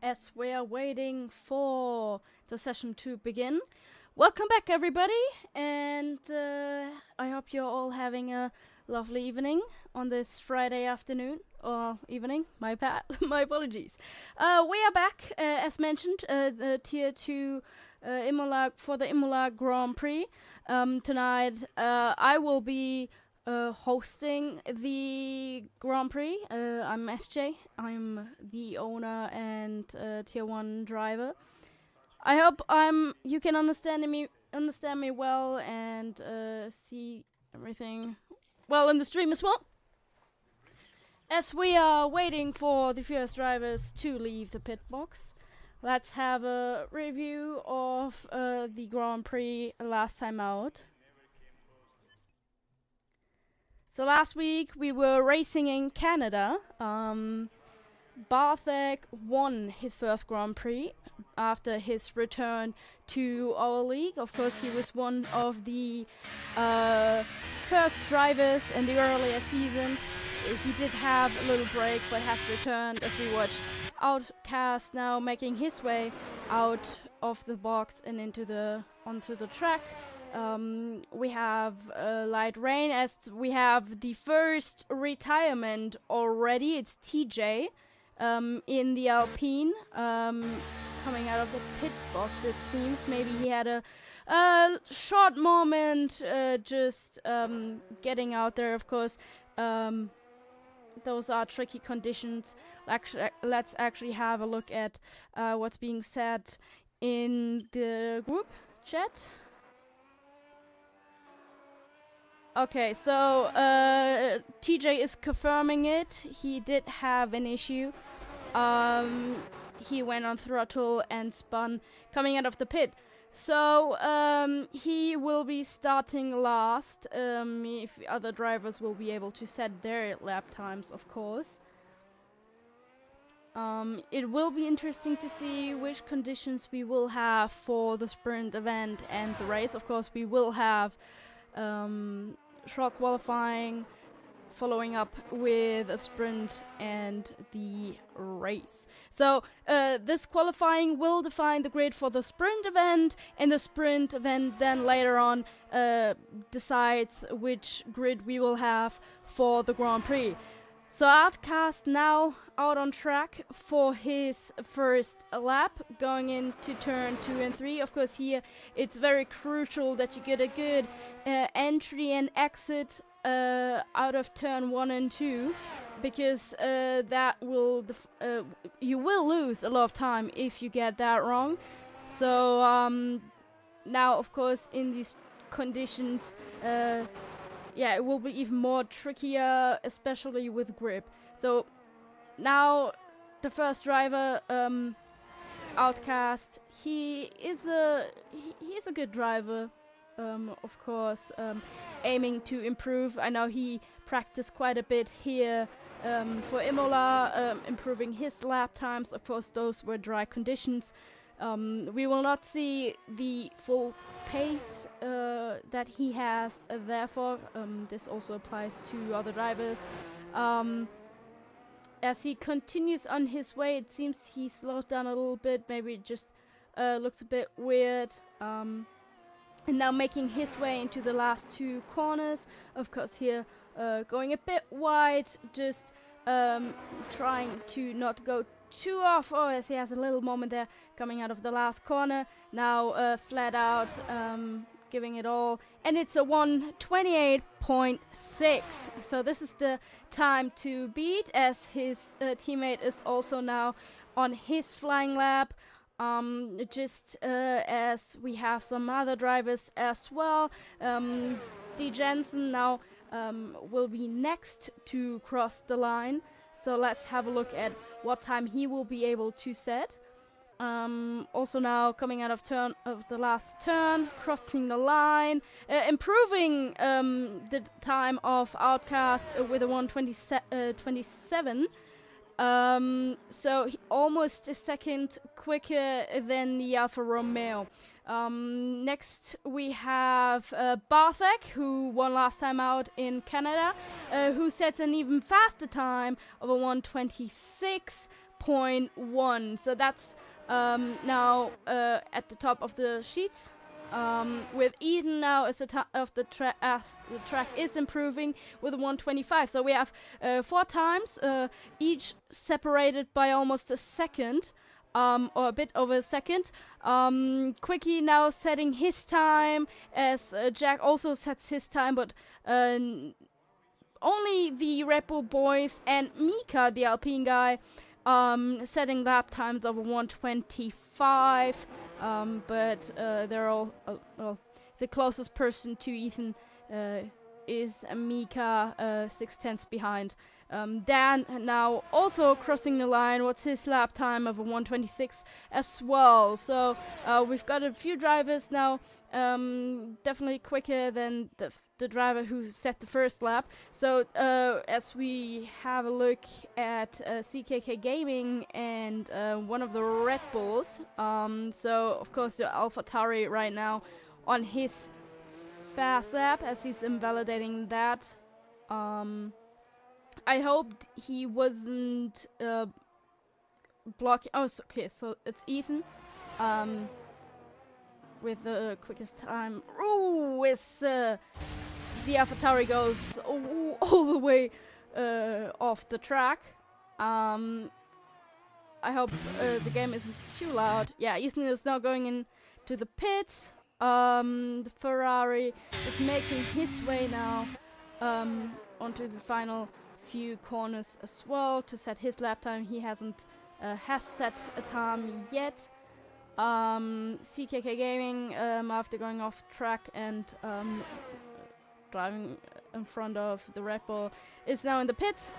as we're waiting for the session to begin. Welcome back, everybody, and I hope you're all having a lovely evening on this Friday afternoon or evening. My my apologies. We are back, as mentioned, the Tier 2 Imola for the Imola Grand Prix. Tonight, I will be hosting the Grand Prix. I'm SJ. I'm the owner and Tier 1 driver. I hope you can understand me well and see everything well in the stream as well. As we are waiting for the first drivers to leave the pit box, let's have a review of the Grand Prix last time out. So last week we were racing in Canada. Bartek won his first Grand Prix after his return to our league. Of course, he was one of the first drivers in the earlier seasons. He did have a little break, but has returned as we watch Outcast now making his way out of the box and onto the track. We have light rain as we have the first retirement already. It's TJ in the Alpine coming out of the pit box, it seems. Maybe he had a short moment just getting out there, of course. Those are tricky conditions. Let's actually have a look at what's being said in the group chat. Okay, so TJ is confirming it. He did have an issue. He went on throttle and spun coming out of the pit. So he will be starting last if other drivers will be able to set their lap times, of course. It will be interesting to see which conditions we will have for the sprint event and the race. Of course, we will have short qualifying, following up with a sprint and the race. So this qualifying will define the grid for the sprint event, and the sprint event then later on decides which grid we will have for the Grand Prix. So Outcast now out on track for his first lap, going into turn 2 and 3. Of course, here it's very crucial that you get a good entry and exit out of turn 1 and 2, because that will you will lose a lot of time if you get that wrong. So now, of course, in these conditions, yeah, it will be even more trickier, especially with grip. So now the first driver, Outcast, he is a good driver. Of course, aiming to improve. I know he practiced quite a bit here for Imola, improving his lap times. Of course, those were dry conditions. We will not see the full pace that he has, therefore this also applies to other drivers. As he continues on his way, it seems he slows down a little bit. Maybe it just looks a bit weird. And now making his way into the last two corners. Of course, here going a bit wide, just trying to not go too off. Oh, as he has a little moment there coming out of the last corner. Now flat out, giving it all. And it's a 1:28.6. So this is the time to beat, as his teammate is also now on his flying lap. Just as we have some other drivers as well. D. Jensen now will be next to cross the line. So let's have a look at what time he will be able to set. Also now coming out of the last turn, crossing the line, improving the time of Outcast with a 1:27. So almost a second quicker than the Alfa Romeo. Next we have Bartek, who won last time out in Canada, who sets an even faster time of a 1:26. 3.1. So that's now at the top of the sheets. With Eden now as the track is improving with a 125. So we have 4 times, each separated by almost a second, or a bit over a second. Quickie now setting his time, as Jack also sets his time, but only the Red Bull boys and Mika, the Alpine guy, setting lap times of 125. But they're all well. The closest person to Ethan is Mika, 6/10 behind. Dan now also crossing the line. What's his lap time of a 126 as well? So we've got a few drivers now, definitely quicker than the driver who set the first lap. So as we have a look at CKK Gaming and one of the Red Bulls, so of course the AlphaTauri right now on his fast lap as he's invalidating that. I hope he wasn't blocking. Oh, okay, so it's Ethan with the quickest time. Ooh, it's the AlphaTauri goes all the way off the track. I hope the game isn't too loud. Yeah, Ethan is now going into the pits. The Ferrari is making his way now onto the final few corners as well to set his lap time. He hasn't has set a time yet. CKK Gaming, after going off track and driving in front of the Red Bull, is now in the pits.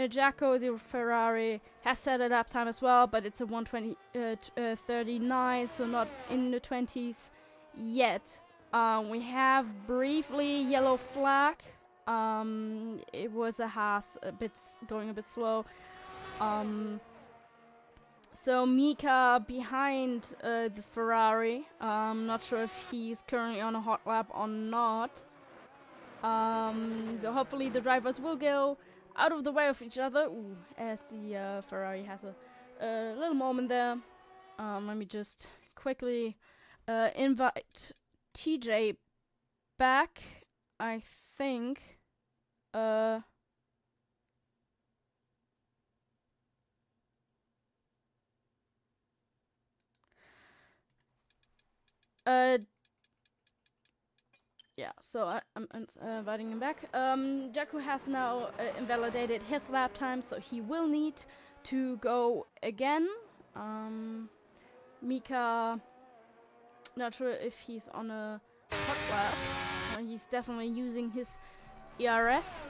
Jacko, the Ferrari, has set a lap time as well, but it's a 1:20:39, so not in the 20s yet. We have briefly yellow flag. It was a Haas going a bit slow. So Mika behind the Ferrari. Not sure if he's currently on a hot lap or not. Hopefully the drivers will go out of the way of each other. Ooh, as the Ferrari has a little moment there. Let me just quickly invite TJ back. I think. Yeah, so I'm inviting him back. Jakku has now invalidated his lap time, so he will need to go again. Mika, not sure if he's on a hot lap. He's definitely using his ERS.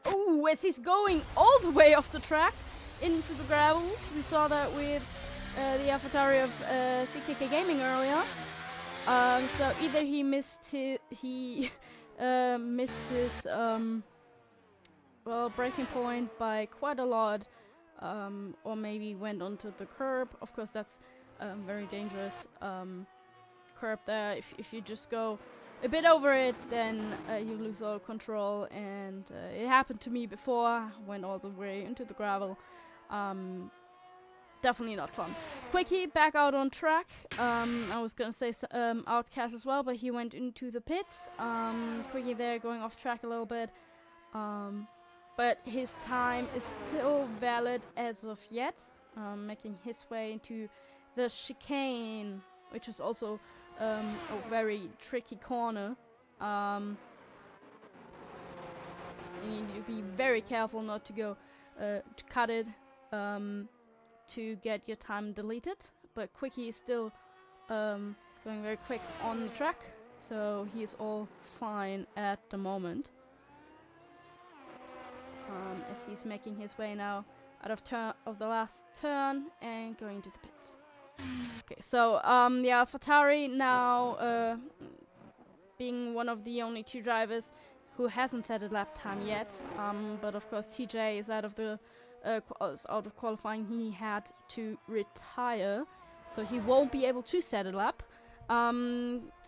Oh, as he's going all the way off the track into the gravels. We saw that with the AlphaTauri of CKK Gaming earlier. So either he missed his braking point by quite a lot, or maybe went onto the curb. Of course, that's very dangerous curb there. If you just go a bit over it, then you lose all control, and it happened to me before. Went all the way into the gravel. Definitely not fun. Quickie back out on track. I was gonna say Outcast as well, but he went into the pits. Quickie there going off track a little bit. But his time is still valid as of yet. Making his way into the chicane, which is also a very tricky corner. You need to be very careful not to go to cut it. To get your time deleted, but Quickie is still going very quick on the track, so he's all fine at the moment. As he's making his way now out of the last turn and going to the pits. Okay, so the AlphaTauri now being one of the only 2 drivers who hasn't set a lap time yet, but of course TJ is out of the out of qualifying. He had to retire, so he won't be able to set a lap.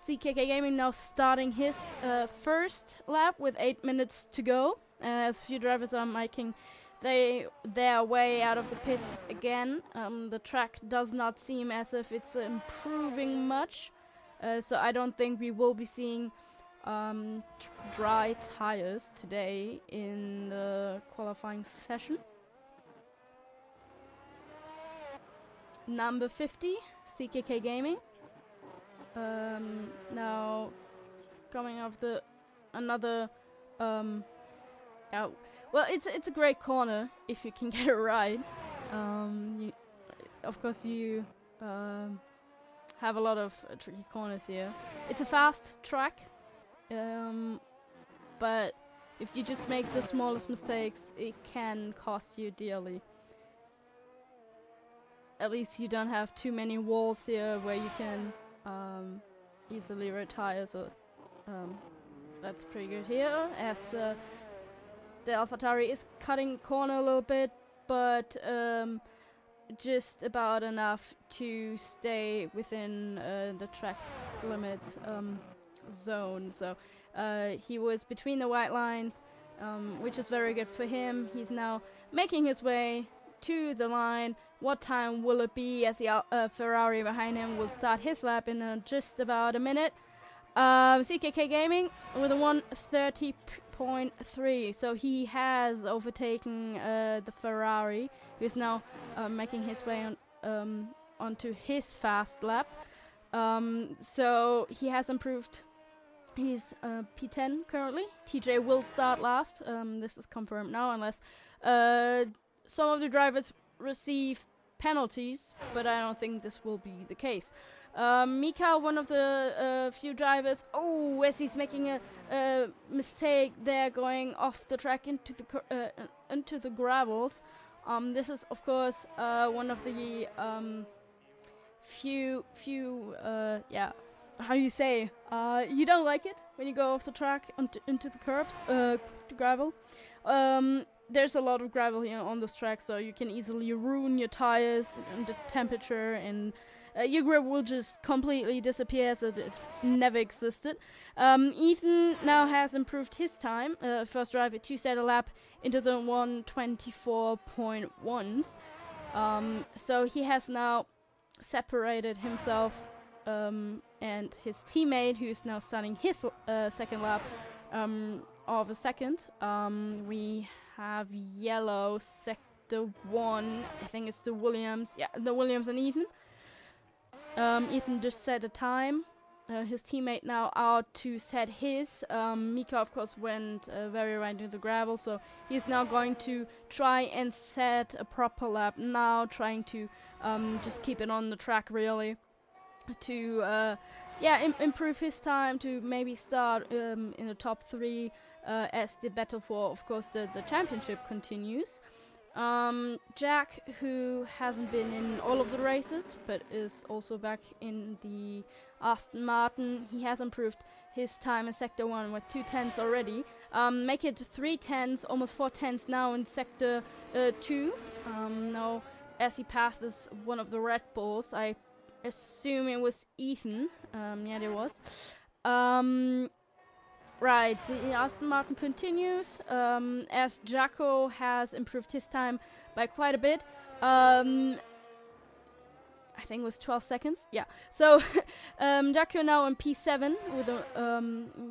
CKK Gaming now starting his first lap with 8 minutes to go. As a few drivers are making their way out of the pits again. The track does not seem as if it's improving much, so I don't think we will be seeing dry tires today in the qualifying session. Number 50, CKK Gaming. Now coming off the another well, it's a great corner if you can get it right. Of course you have a lot of tricky corners here. It's a fast track, but if you just make the smallest mistakes, it can cost you dearly. At least you don't have too many walls here where you can easily retire, so that's pretty good here, as the AlphaTauri is cutting corner a little bit, but just about enough to stay within the track limits zone. So he was between the white lines, which is very good for him. He's now making his way to the line. What time will it be, as the Ferrari behind him will start his lap in just about a minute. CKK Gaming with a 1:30.3, so he has overtaken the Ferrari, who is now making his way on onto his fast lap. So he has improved. He's P10 currently. TJ will start last. This is confirmed now, unless some of the drivers receive penalties, but I don't think this will be the case. Mika, one of the few drivers, as he's making a mistake there, going off the track into the gravels. This is of course one of the few how do you say, you don't like it when you go off the track into the curbs, to gravel. There's a lot of gravel here on this track, so you can easily ruin your tires and the temperature, and your grip will just completely disappear as it never existed. Ethan now has improved his time. First driver to set a lap into the 1:24.1s. So he has now separated himself and his teammate, who's now starting his second lap of a second. We have yellow sector 1. I think it's the Williams. Yeah, the Williams and Ethan. Ethan just set a time. His teammate now out to set his. Mika, of course, went very right into the gravel, so he's now going to try and set a proper lap now, trying to just keep it on the track, really, to improve his time, to maybe start in the top 3 as the battle for, of course, the championship continues. Jack, who hasn't been in all of the races, but is also back in the Aston Martin, he has improved his time in Sector 1 with 2 tenths already. Make it 3 tenths, almost 4 tenths now in Sector 2. Now, as he passes one of the Red Bulls, I assume it was Ethan. Yeah, there was. Right, the Aston Martin continues, as Jacko has improved his time by quite a bit. I think it was 12 seconds. Yeah, so Jacko now in P7 with a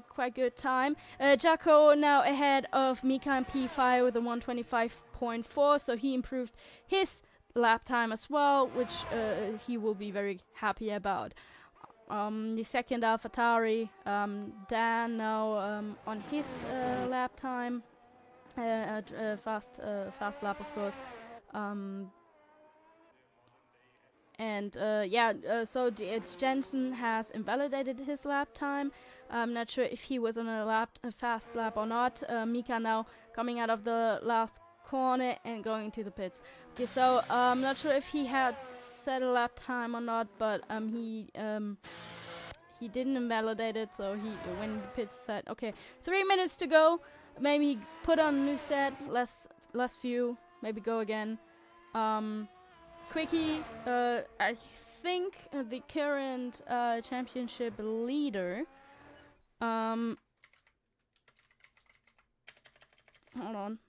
quite good time. Jacko now ahead of Mika in P5 with a 1:25.4, so he improved his lap time as well, which he will be very happy about. The second AlphaTauri, Dan now on his lap time, fast lap, of course. So Jensen has invalidated his lap time. I'm not sure if he was on a fast lap or not. Mika now coming out of the last corner and going to the pits. Okay, so I'm not sure if he had set a lap time or not, but he didn't invalidate it, so when the pits said, okay, 3 minutes to go, maybe put on a new set, less fuel, maybe go again. Quickie, I think the current championship leader. Hold on.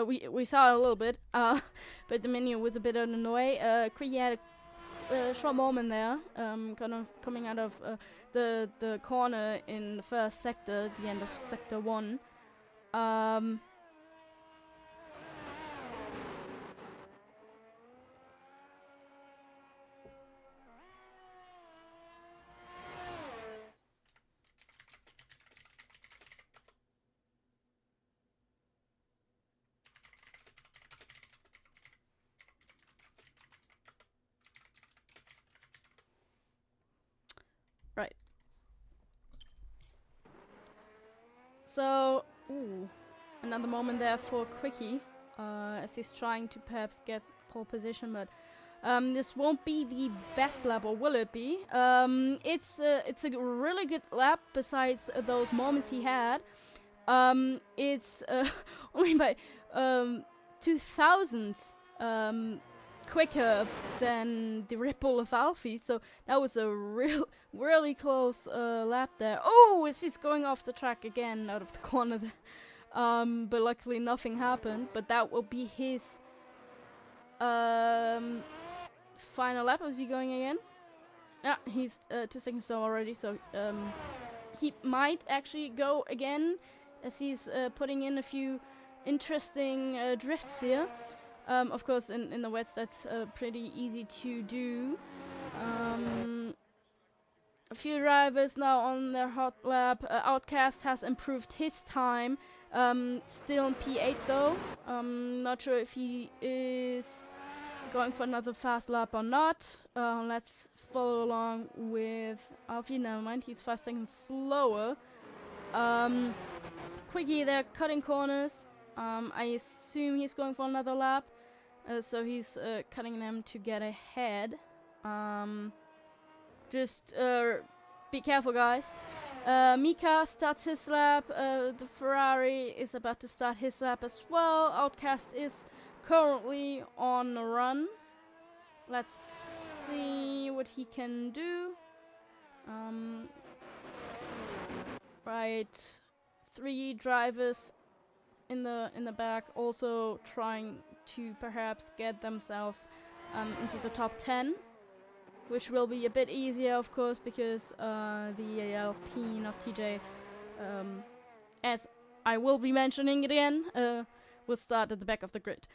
We saw it a little bit, but the menu was a bit on the way. Prix had a short moment there, kind of coming out of the corner in the first sector, the end of sector 1. Right. So, another moment there for Quickie, as he's trying to perhaps get pole position, but this won't be the best lap, or will it be? It's a really good lap. Besides those moments he had, it's only by 2,000ths quicker than the Red Bull of Alfie, so that was a really close lap there. Oh, he's going off the track again, out of the corner there. But luckily nothing happened, but that will be his final lap. Is he going again? Yeah, he's 2 seconds slow already, so he might actually go again, as he's putting in a few interesting drifts here. Of course, in the wets, that's pretty easy to do. A few drivers now on their hot lap. Outcast has improved his time. Still in P8 though. Not sure if he is going for another fast lap or not. Let's follow along with Alfie. Never mind, he's 5 seconds slower. Quickie, they're cutting corners. I assume he's going for another lap. So he's cutting them to get ahead. Just be careful, guys. Mika starts his lap. The Ferrari is about to start his lap as well. Outcast is currently on the run. Let's see what he can do. Right, 3 drivers in the back, also trying to perhaps get themselves into the top 10, which will be a bit easier, of course, because the Alpine of TJ, as I will be mentioning it again, will start at the back of the grid.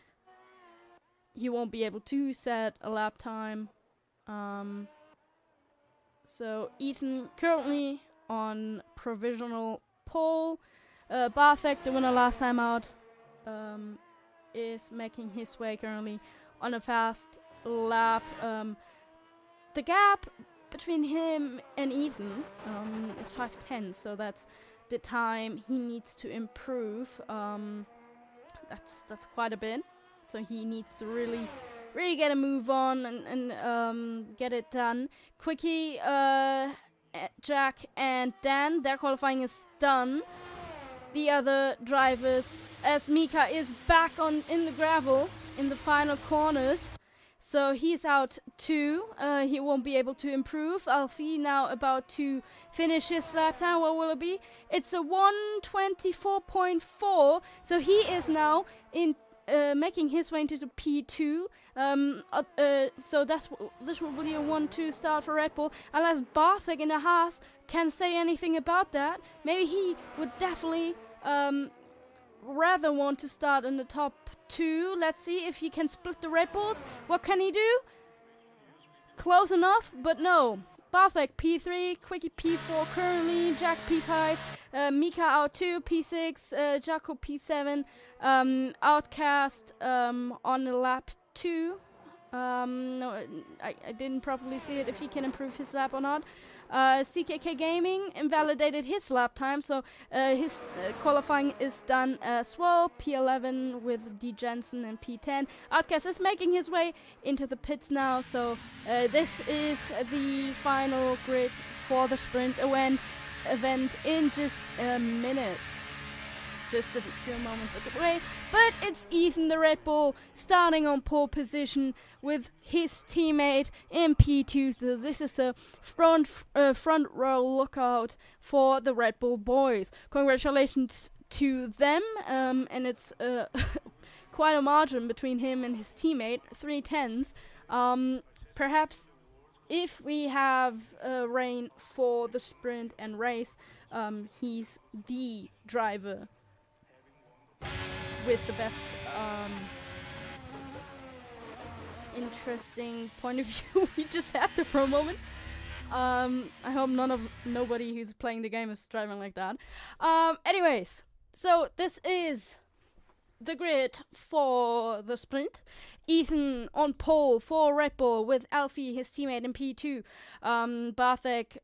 He won't be able to set a lap time. So Ethan currently on provisional pole. Barthek, the winner last time out, is making his way currently on a fast lap. The gap between him and Ethan is 5:10, so that's the time he needs to improve. That's quite a bit. So he needs to really get a move on and get it done. Quickie, Jack and Dan, their qualifying is done. The other drivers, as Mika is back in the gravel in the final corners, so he's out too. He won't be able to improve. Alfie now about to finish his lap time. What will it be? It's a 1:24.4. So he is now in making his way into the P2. So this will be a 1-2 start for Red Bull. Unless Barthek in the Haas can say anything about that, maybe he would definitely rather want to start in the top 2. Let's see if he can split the Red Bulls. What can he do? Close enough, but no. Barthek P3, Quickie P4 currently, Jack P5, Mika out 2, P6, Jaco P7, Outcast on the lap 2. No, I didn't properly see it if he can improve his lap or not. CKK Gaming invalidated his lap time, so his qualifying is done as well. P11 with D. Jensen and P10. Outcast is making his way into the pits now, so this is the final grid for the sprint event in just a minute. just a few moments away. But it's Ethan the Red Bull starting on pole position with his teammate in P2. So this is a front row lookout for the Red Bull boys. Congratulations to them, and it's quite a margin between him and his teammate, 3/10. Perhaps if we have rain for the sprint and race, he's the driver with the best interesting point of view we just had there for a moment. I hope nobody who's playing the game is driving like that. Anyways, so this is the grid for the sprint. Ethan on pole for Red Bull with Alfie, his teammate, in P2. Bartek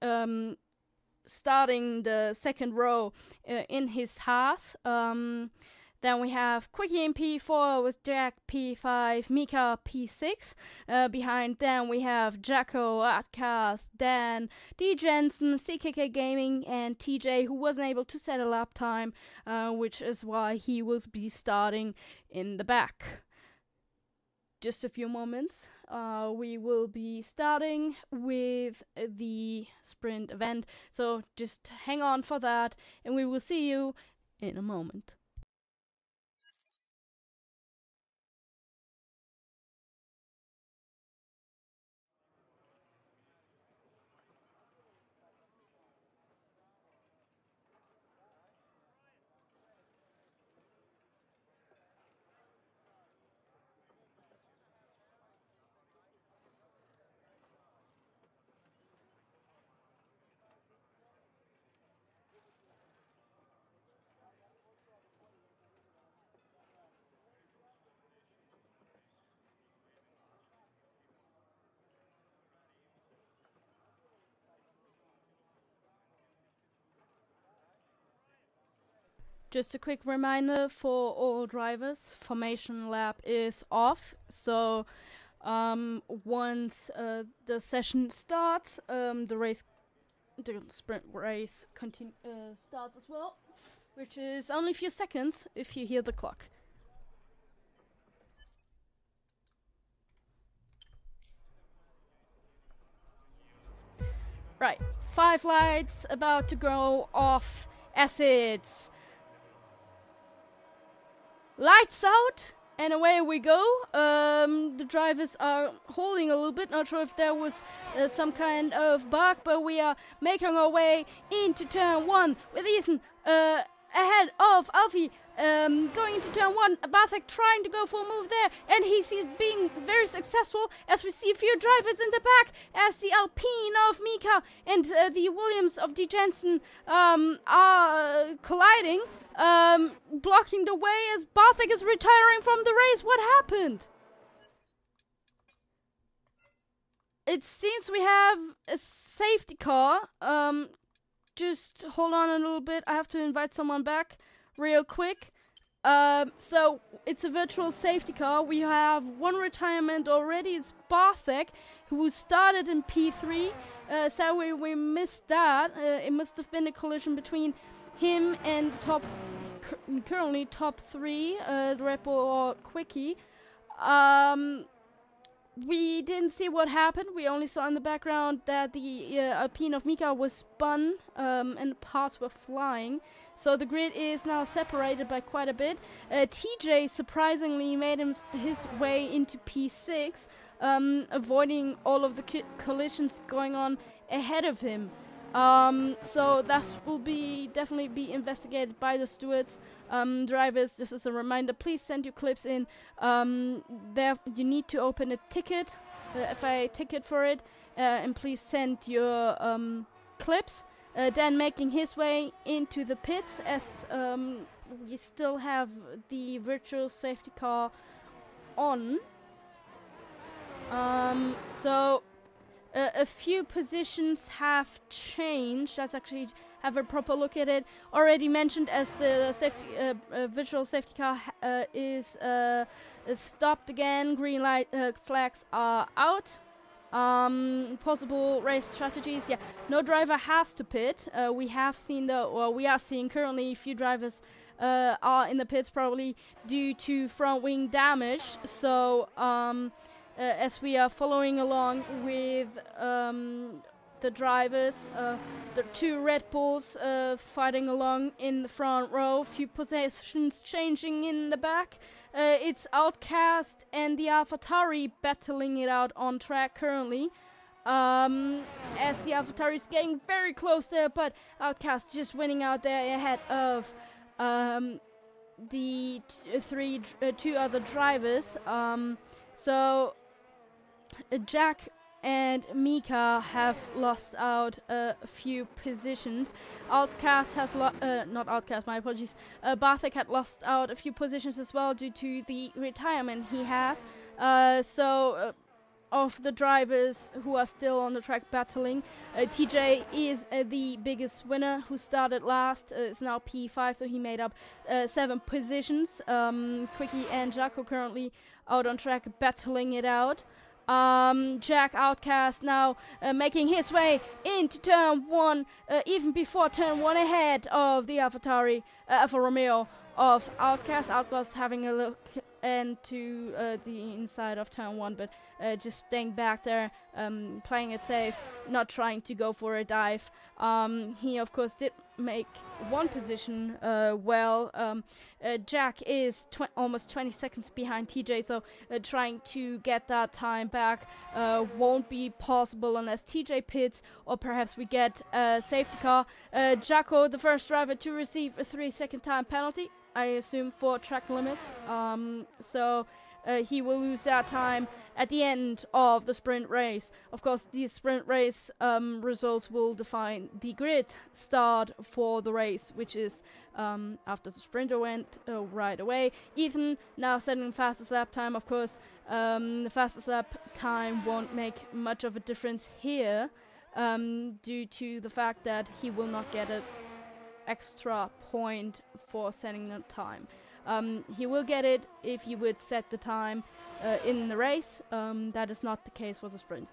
starting the second row in his Haas. Then we have Quickie in P4 with Jack P5, Mika P6. Behind them we have Jacko, Atcast, Dan, D. Jensen, CKK Gaming, and TJ, who wasn't able to set a lap time, which is why he will be starting in the back. Just a few moments. We will be starting with the sprint event, so just hang on for that, and we will see you in a moment. Just a quick reminder for all drivers, formation lap is off, so once the session starts, the sprint race starts as well, which is only a few seconds if you hear the clock. Right, 5 lights about to go off as it's lights out, and away we go. The drivers are holding a little bit, not sure if there was some kind of bug, but we are making our way into turn 1 with Ethan ahead of Alfie, going into turn 1. Bartek trying to go for a move there, and he's being very successful as we see a few drivers in the back as the Alpine of Mika and the Williams of D. Jensen are colliding, blocking the way as Bartek is retiring from the race. What happened? It seems we have a safety car. Just hold on a little bit. I have to invite someone back real quick. So it's a virtual safety car. We have one retirement already. It's Bartek, who started in P3. So we missed that. It must have been a collision between him and currently top 3, the Red Bull or Quickie. We didn't see what happened. We only saw in the background that the Alpine of Mika was spun and the parts were flying. So the grid is now separated by quite a bit. TJ surprisingly made his way into P6, avoiding all of the collisions going on ahead of him. So that will definitely be investigated by the stewards. Drivers, this is a reminder, please send your clips in. There you need to open a ticket, FIA ticket for it, and please send your clips. Dan making his way into the pits as we still have the virtual safety car on. So a few positions have changed. Let's actually have a proper look at it. Already mentioned as the visual safety car is stopped again. Green light flags are out. Possible race strategies. Yeah, no driver has to pit. We are seeing currently a few drivers are in the pits probably due to front wing damage. So as we are following along with the drivers, the two Red Bulls fighting along in the front row, few positions changing in the back. It's Outcast and the AlphaTauri battling it out on track currently. As the AlphaTauri is getting very close there, but Outcast just winning out there ahead of the two other drivers. So Jack and Mika have lost out a few positions. Outcast has not Outcast, my apologies. Bartek had lost out a few positions as well due to the retirement he has. Of the drivers who are still on the track battling, TJ is the biggest winner, who started last. It's now P5, so he made up 7 positions. Quickie and Jaco currently out on track battling it out. Jack Outcast now making his way into turn 1, even before turn 1, ahead of the AlphaTauri, Alfa Romeo of Outcast. Outcast having a look into the inside of turn 1, but just staying back there, playing it safe, not trying to go for a dive. He of course did make one position well. Jack is almost 20 seconds behind TJ, so trying to get that time back won't be possible unless TJ pits or perhaps we get a safety car. Jaco, the first driver to receive a 3-second time penalty, I assume for track limits. So he will lose that time at the end of the sprint race. Of course, the sprint race results will define the grid start for the race, which is after the sprinter went right away. Ethan now setting fastest lap time. Of course, the fastest lap time won't make much of a difference here due to the fact that he will not get an extra point for setting the time. He will get it if he would set the time in the race. That is not the case for the sprint.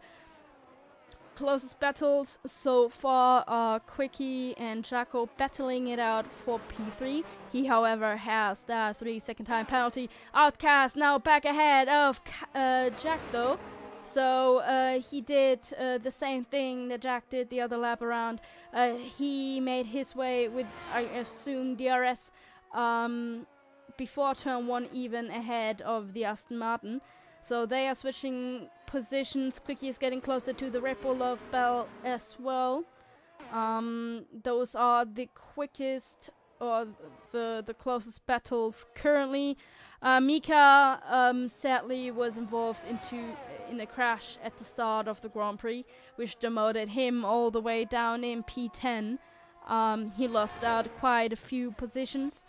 Closest battles so far are Quickie and Jaco battling it out for P3. He, however, has that 3-second time penalty. Outcast now back ahead of Jack, though. So he did the same thing that Jack did the other lap around. He made his way with, I assume, DRS before turn 1, even ahead of the Aston Martin. So they are switching positions. Quickie is getting closer to the Red Bull of Bell as well. Those are the quickest or the closest battles currently. Mika sadly was involved in a crash at the start of the Grand Prix, which demoted him all the way down in P10. He lost out quite a few positions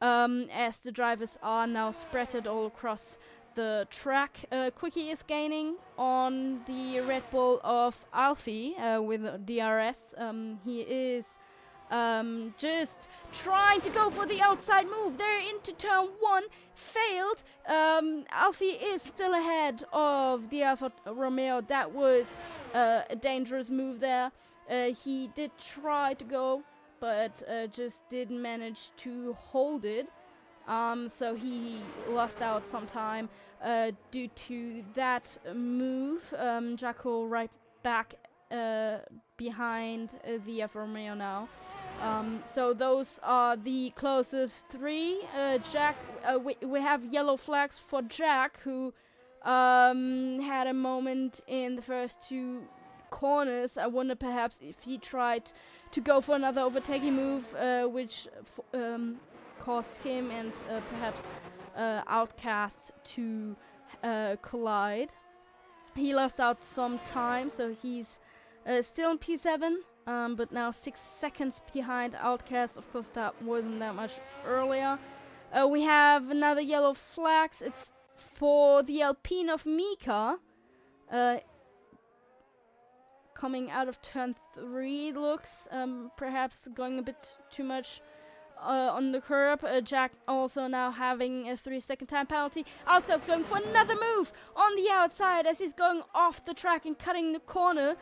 as the drivers are now spread all across the track. Quickie is gaining on the Red Bull of Alfie with DRS. He is just trying to go for the outside move there into turn 1, failed. Alfie is still ahead of the Alfa Romeo. That was a dangerous move there. He did try to go, but just didn't manage to hold it. So he lost out some time due to that move. Jaco right back behind the Alfa Romeo now. So those are the closest 3. Jack, we have yellow flags for Jack, who had a moment in the first 2 corners. I wonder perhaps if he tried to go for another overtaking move, which caused him and perhaps Outcast to collide. He lost out some time, so he's still in P7, but now 6 seconds behind Outcast. Of course, that wasn't that much earlier. We have another yellow flags. It's for the Alpine of Mika. Coming out of turn 3, looks perhaps going a bit too much on the curb. Jack also now having a 3-second time penalty. Outcast going for another move on the outside as he's going off the track and cutting the corner.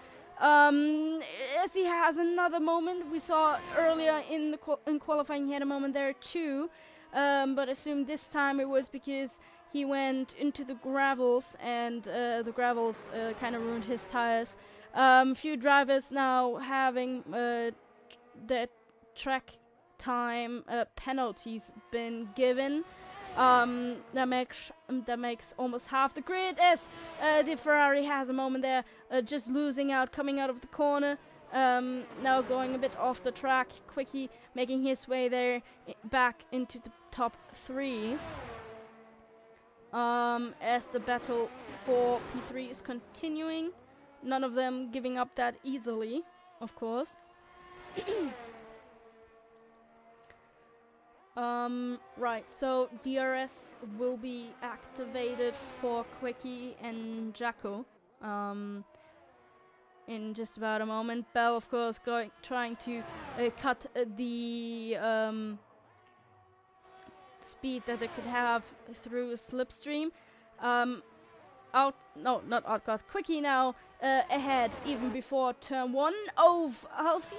Yes, he has another moment. We saw earlier in the in qualifying he had a moment there too, but I assume this time it was because he went into the gravels and the gravels kind of ruined his tires. Few drivers now having their track time penalties been given. That makes almost half the grid as the Ferrari has a moment there, just losing out, coming out of the corner. Now going a bit off the track, Quickie making his way there back into the top 3. As the battle for P3 is continuing, none of them giving up that easily, of course. Right, so DRS will be activated for Quickie and Jacko in just about a moment. Bell, of course, trying to cut the speed that they could have through a slipstream. Not outcast. Quickie now ahead, even before turn 1 of Alfie.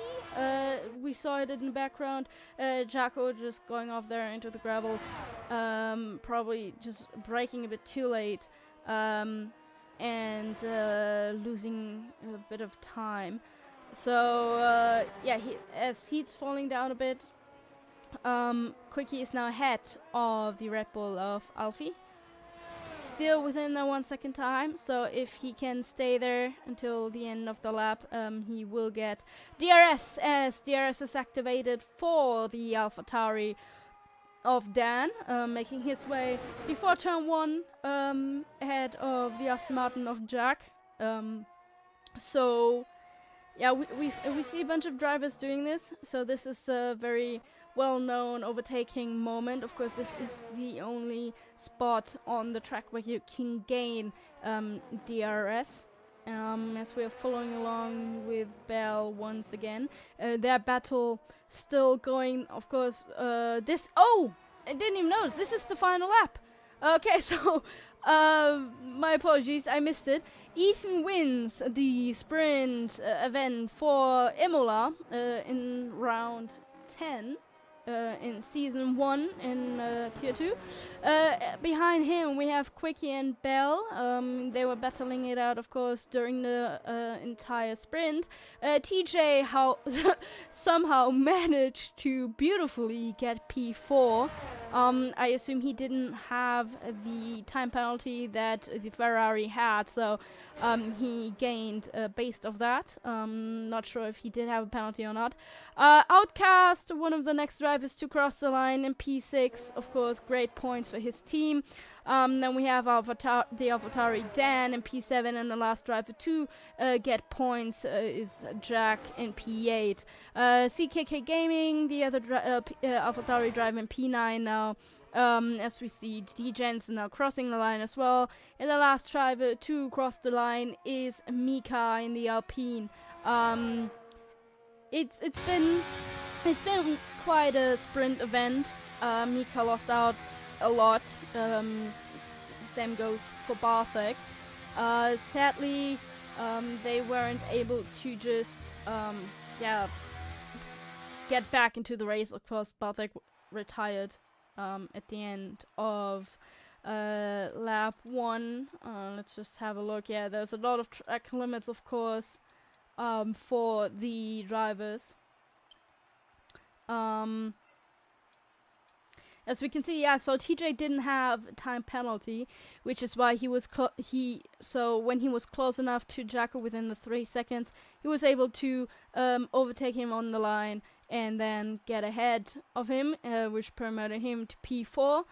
We saw it in the background. Jacko just going off there into the gravels. Probably just braking a bit too late. And losing a bit of time. So, yeah, as he's falling down a bit, Quickie is now ahead of the Red Bull of Alfie. Still within the 1 second time, so if he can stay there until the end of the lap, he will get DRS, as DRS is activated for the AlphaTauri of Dan, making his way before turn 1 ahead of the Aston Martin of Jack. So yeah, we see a bunch of drivers doing this, so this is a very well-known overtaking moment. Of course, this is the only spot on the track where you can gain DRS. As we are following along with Bell once again, their battle still going. Of course, I didn't even notice. This is the final lap. Okay, so my apologies, I missed it. Ethan wins the sprint event for Imola in round 10. In season 1 in tier 2. Behind him we have Quickie and Bell. They were battling it out, of course, during the entire sprint. TJ somehow managed to beautifully get P4. I assume he didn't have the time penalty that the Ferrari had, so he gained based off that. Not sure if he did have a penalty or not. Outcast, one of the next drivers to cross the line in P6, of course, great points for his team. Then we have the AlphaTauri Dan in P7, and the last driver to get points is Jack in P8. CKK Gaming, the other AlphaTauri driver in P9 now. As we see D. Jensen now crossing the line as well. And the last driver to cross the line is Mika in the Alpine. It's been quite a sprint event. Mika lost out a lot. Same goes for Barthek. Sadly, they weren't able to just get back into the race. Of course, Barthek retired at the end of lap 1. Let's just have a look. Yeah, there's a lot of track limits, of course, for the drivers. As we can see, yeah, so TJ didn't have time penalty, which is why he was so when he was close enough to Jacko within the 3 seconds, he was able to overtake him on the line and then get ahead of him, which promoted him to P4.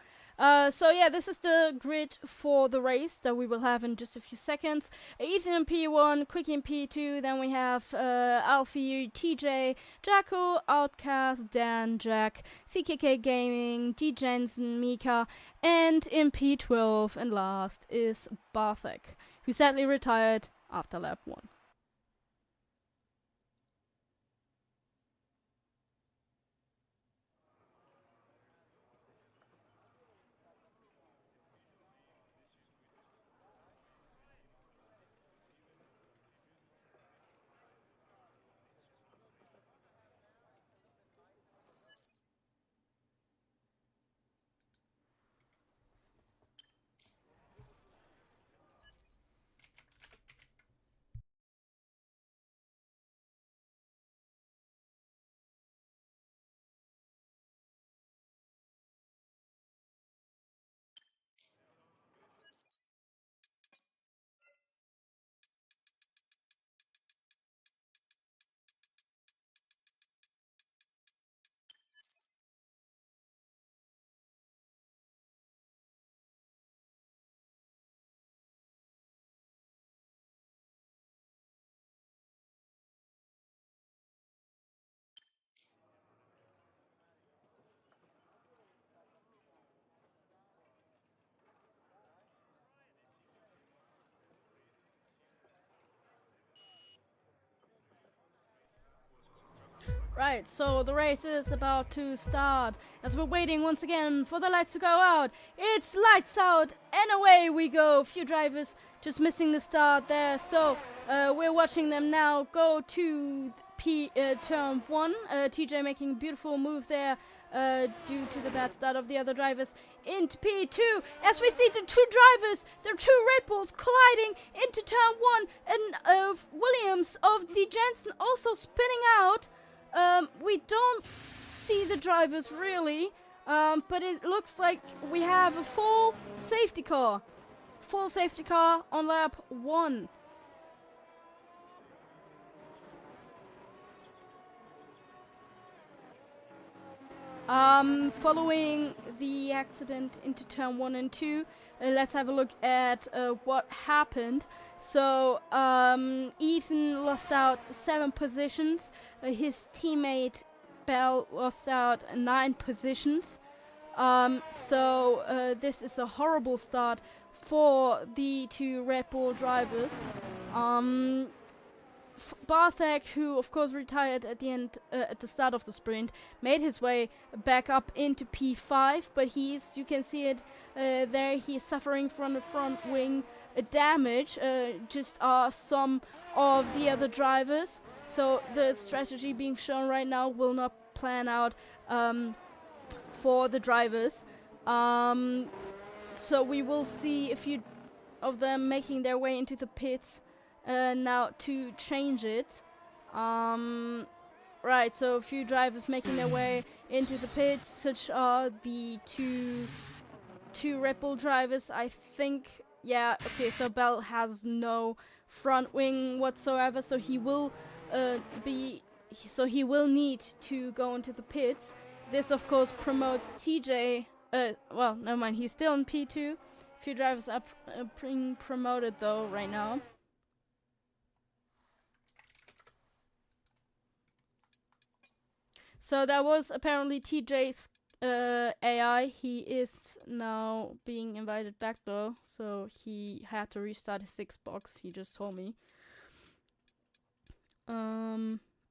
So yeah, this is the grid for the race that we will have in just a few seconds. Ethan in P1, Quickie in P2, then we have Alfie, TJ, Jacko, Outcast, Dan, Jack, CKK Gaming, D. Jensen, Mika, and in P12, and last is Barthek, who sadly retired after lap 1. Right, so the race is about to start. As we're waiting once again for the lights to go out, it's lights out and away we go. Few drivers just missing the start there, so we're watching them now go to turn 1. TJ making a beautiful move there due to the bad start of the other drivers into P2. As we see the two drivers, the two Red Bulls colliding into turn 1, and Williams of D. Jensen also spinning out. We don't see the drivers really, but it looks like we have a full safety car. Full safety car on lap 1. Following the accident into turn 1 and 2, let's have a look at what happened. So, Ethan lost out 7 positions. His teammate Bell lost out 9 positions. So, this is a horrible start for the 2 Red Bull drivers. Bartek, who of course retired at the end, at the start of the sprint, made his way back up into P5, but you can see it there, he's suffering from the front wing damage, just some of the other drivers. So the strategy being shown right now will not plan out for the drivers. So we will see a few of them making their way into the pits now to change it. Right, so a few drivers making their way into the pits, such are the two Red Bull drivers, I think. Yeah, okay, so Bell has no front wing whatsoever, so he will need to go into the pits. This of course promotes TJ, well, never mind, he's still in P2. A few drivers are being promoted though right now. So that was apparently TJ's AI. He is now being invited back though, so he had to restart his Xbox, he just told me.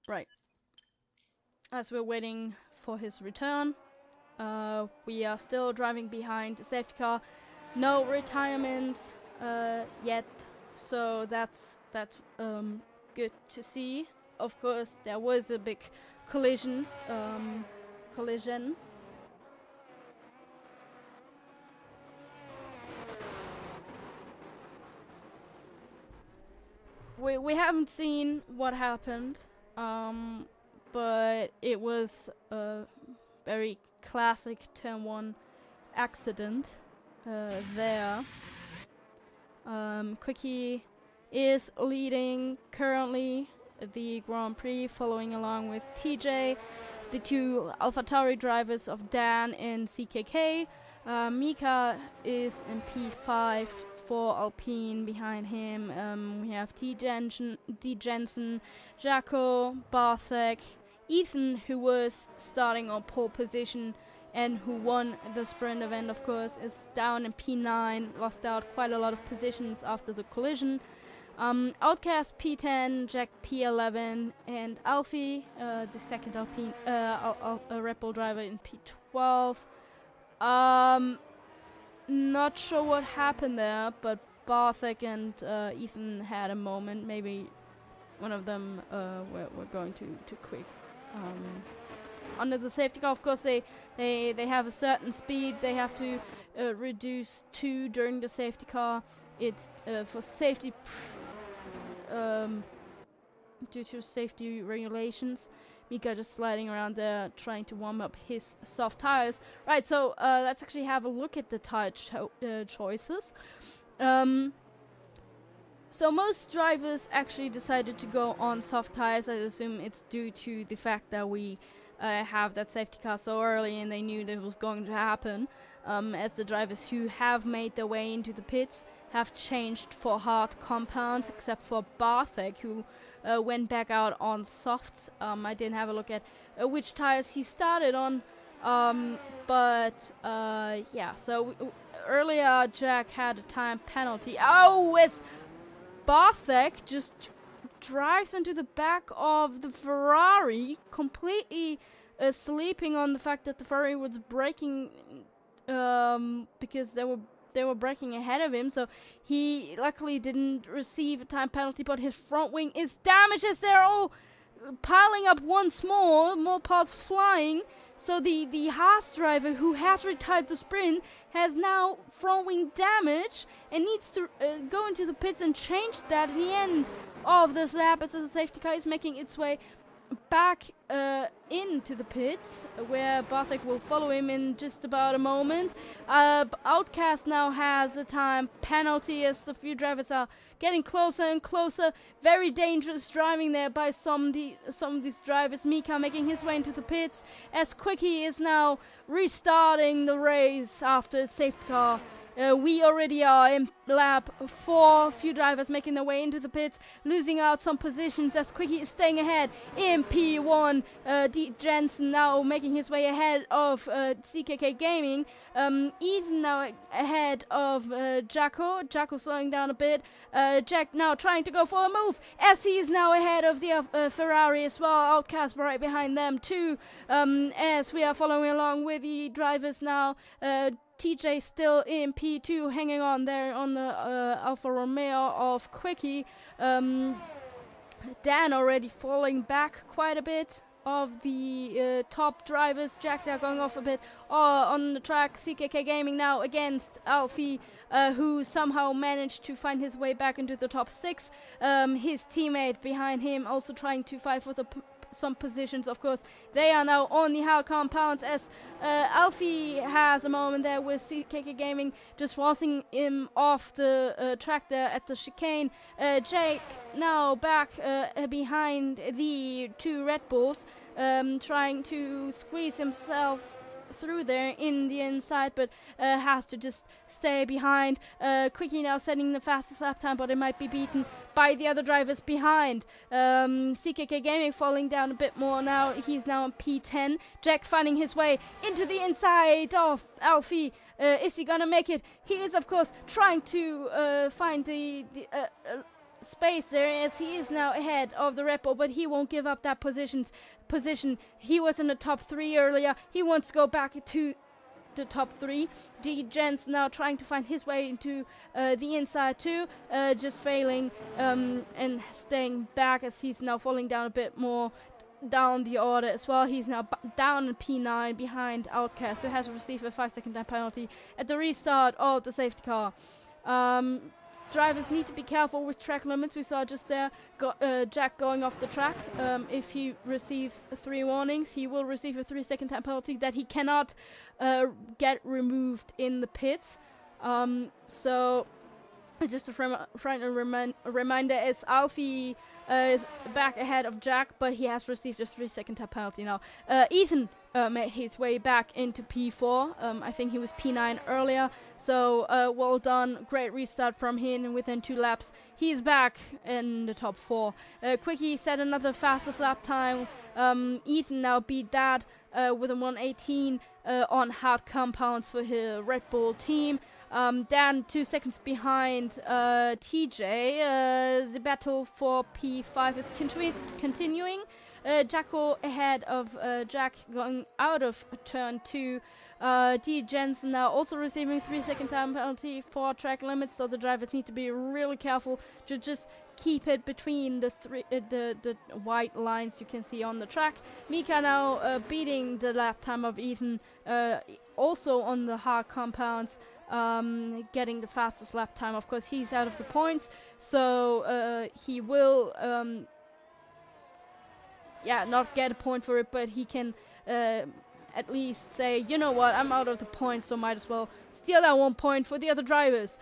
Right. As we're waiting for his return, we are still driving behind the safety car. No retirements yet, so that's good to see. Of course, there was a big collision. We haven't seen what happened, but it was a very classic turn 1 accident there. Quickie is leading currently the Grand Prix, following along with TJ, the 2 AlphaTauri drivers of Dan and CKK. Mika is in P5 for Alpine. Behind him we have D. Jensen, Jaco, Bartek, Ethan, who was starting on pole position and who won the sprint event, of course, is down in P9, lost out quite a lot of positions after the collision. Outcast P10, Jack P11, and Alfie, the second Alpine, Red Bull driver, in P12. Not sure what happened there, but Bartek and Ethan had a moment. Maybe one of them were going too quick. Under the safety car, of course, they have a certain speed. They have to reduce to during the safety car. It's for safety. Due to safety regulations. Mika just sliding around there trying to warm up his soft tires. Right, so let's actually have a look at the tire choices. So most drivers actually decided to go on soft tires. I assume it's due to the fact that we have that safety car so early and they knew that it was going to happen. As the drivers who have made their way into the pits have changed for hard compounds, except for Bartek, who went back out on softs. I didn't have a look at which tires he started on, but yeah, so earlier Jack had a time penalty. Oh, it's Bartek just drives into the back of the Ferrari, completely sleeping on the fact that the Ferrari was braking because they were braking ahead of him, so he luckily didn't receive a time penalty, but his front wing is damaged as they're all piling up once more parts flying. So the Haas driver, who has retired the sprint, has now front wing damage and needs to go into the pits and change that at the end of this lap, as the safety car is making its way back into the pits, where Bartek will follow him in just about a moment. Outcast now has a time penalty as a few drivers are getting closer and closer. Very dangerous driving there by some of these drivers. Mika making his way into the pits as Quickie is now restarting the race after a safety car. We already are in lap 4. Few drivers making their way into the pits, losing out some positions as Quickie is staying ahead in P1. D. Jensen now making his way ahead of CKK Gaming. Ethan now ahead of Jacko. Jacko slowing down a bit. Jack now trying to go for a move as he is now ahead of the Ferrari as well. Outcast right behind them too. As we are following along with the drivers now. TJ still in P2, hanging on there on the Alfa Romeo of Quickie. Dan already falling back quite a bit of the top drivers. Jack there going off a bit on the track. CKK Gaming now against Alfie, who somehow managed to find his way back into the top 6. His teammate behind him also trying to fight for some positions. Of course, they are now on the hard compounds as Alfie has a moment there with CKK Gaming just forcing him off the track there at the chicane. Jake now back behind the 2 Red Bulls, trying to squeeze himself through there in the inside, but has to just stay behind. Quickie now setting the fastest lap time, but it might be beaten by the other drivers behind. CKK Gaming falling down a bit more now. He's now on P10. Jack finding his way into the inside of Alfie. Is he gonna make it? He is, of course, trying to find the space there as he is now ahead of the Red Bull, but he won't give up that position. He was in the top 3 earlier. He wants to go back to the top 3. D. Jens now trying to find his way into the inside too, just failing and staying back as he's now falling down a bit more down the order as well. He's now down in P9 behind Outcast, who has received a 5-second time penalty at the restart of the safety car. Drivers need to be careful with track limits. We saw just there Jack going off the track. If he receives 3 warnings, he will receive a 3-second time penalty that he cannot get removed in the pits. So just a friendly reminder, as Alfie is back ahead of Jack, but he has received a 3-second time penalty now. Ethan made his way back into P4. I think he was P9 earlier, so well done. Great restart from him, and within 2 laps he's back in the top 4. Quickie set another fastest lap time. Ethan now beat that with a 1:18 on hard compounds for his Red Bull team. Dan 2 seconds behind TJ. The battle for P5 is continuing. Jacko ahead of Jack going out of turn 2. D. Jensen now also receiving 3-second time penalty for track limits, so the drivers need to be really careful to just keep it between the white lines you can see on the track. Mika now beating the lap time of Ethan, also on the hard compounds, getting the fastest lap time. Of course, he's out of the points, so he will not get a point for it, but he can at least say, you know what, I'm out of the points, so might as well steal that 1 point for the other drivers.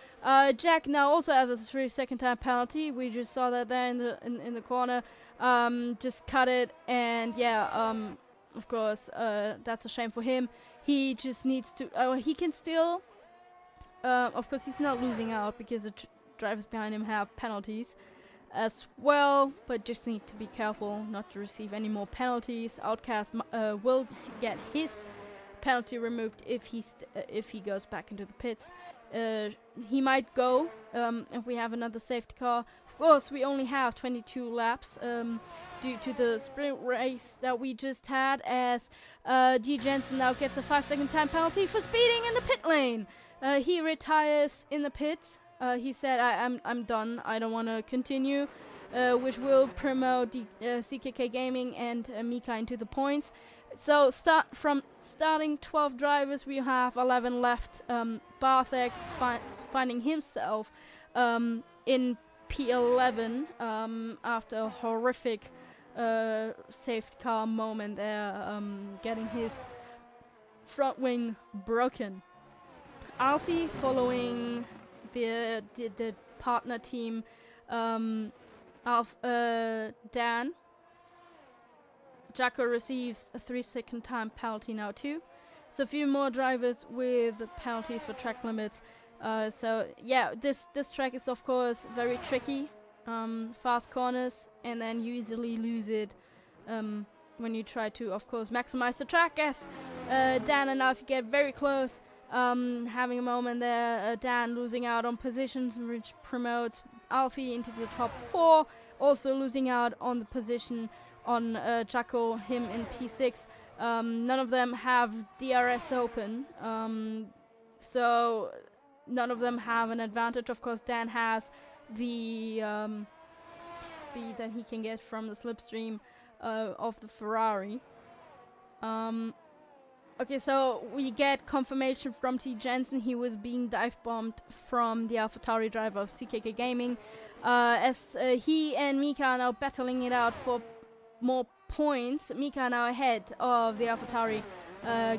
Jack now also has a 3-second time penalty. We just saw that there in the corner. Just cut it, and of course, that's a shame for him. He just needs to. He can still. Of course, he's not losing out because the drivers behind him have penalties as well, but just need to be careful not to receive any more penalties. Outcast will get his penalty removed if he goes back into the pits. he might go if we have another safety car. Of course, we only have 22 laps due to the sprint race that we just had, as G. Jensen now gets a 5-second time penalty for speeding in the pit lane. He retires in the pits. He said, I'm done, I don't want to continue, which will promote CKK Gaming and Mika into the points. So starting 12 drivers, we have 11 left. Bartek finding himself in P11 after a horrific safety car moment there, getting his front wing broken. Alfie following the partner team of Dan. Jacko receives a 3-second time penalty now too. So a few more drivers with penalties for track limits. So yeah, this track is of course very tricky. Fast corners, and then you easily lose it when you try to, of course, maximize the track. As Dan and Alfie get very close, having a moment there. Dan losing out on positions, which promotes Alfie into the top 4. Also losing out on the position on Jacko, him in P6. None of them have DRS open, so none of them have an advantage. Of course, Dan has the speed that he can get from the slipstream of the Ferrari. Okay, so we get confirmation from T. Jensen. He was being dive bombed from the AlphaTauri driver of CKK Gaming, as he and Mika are now battling it out for more points. Mika now ahead of the AlphaTauri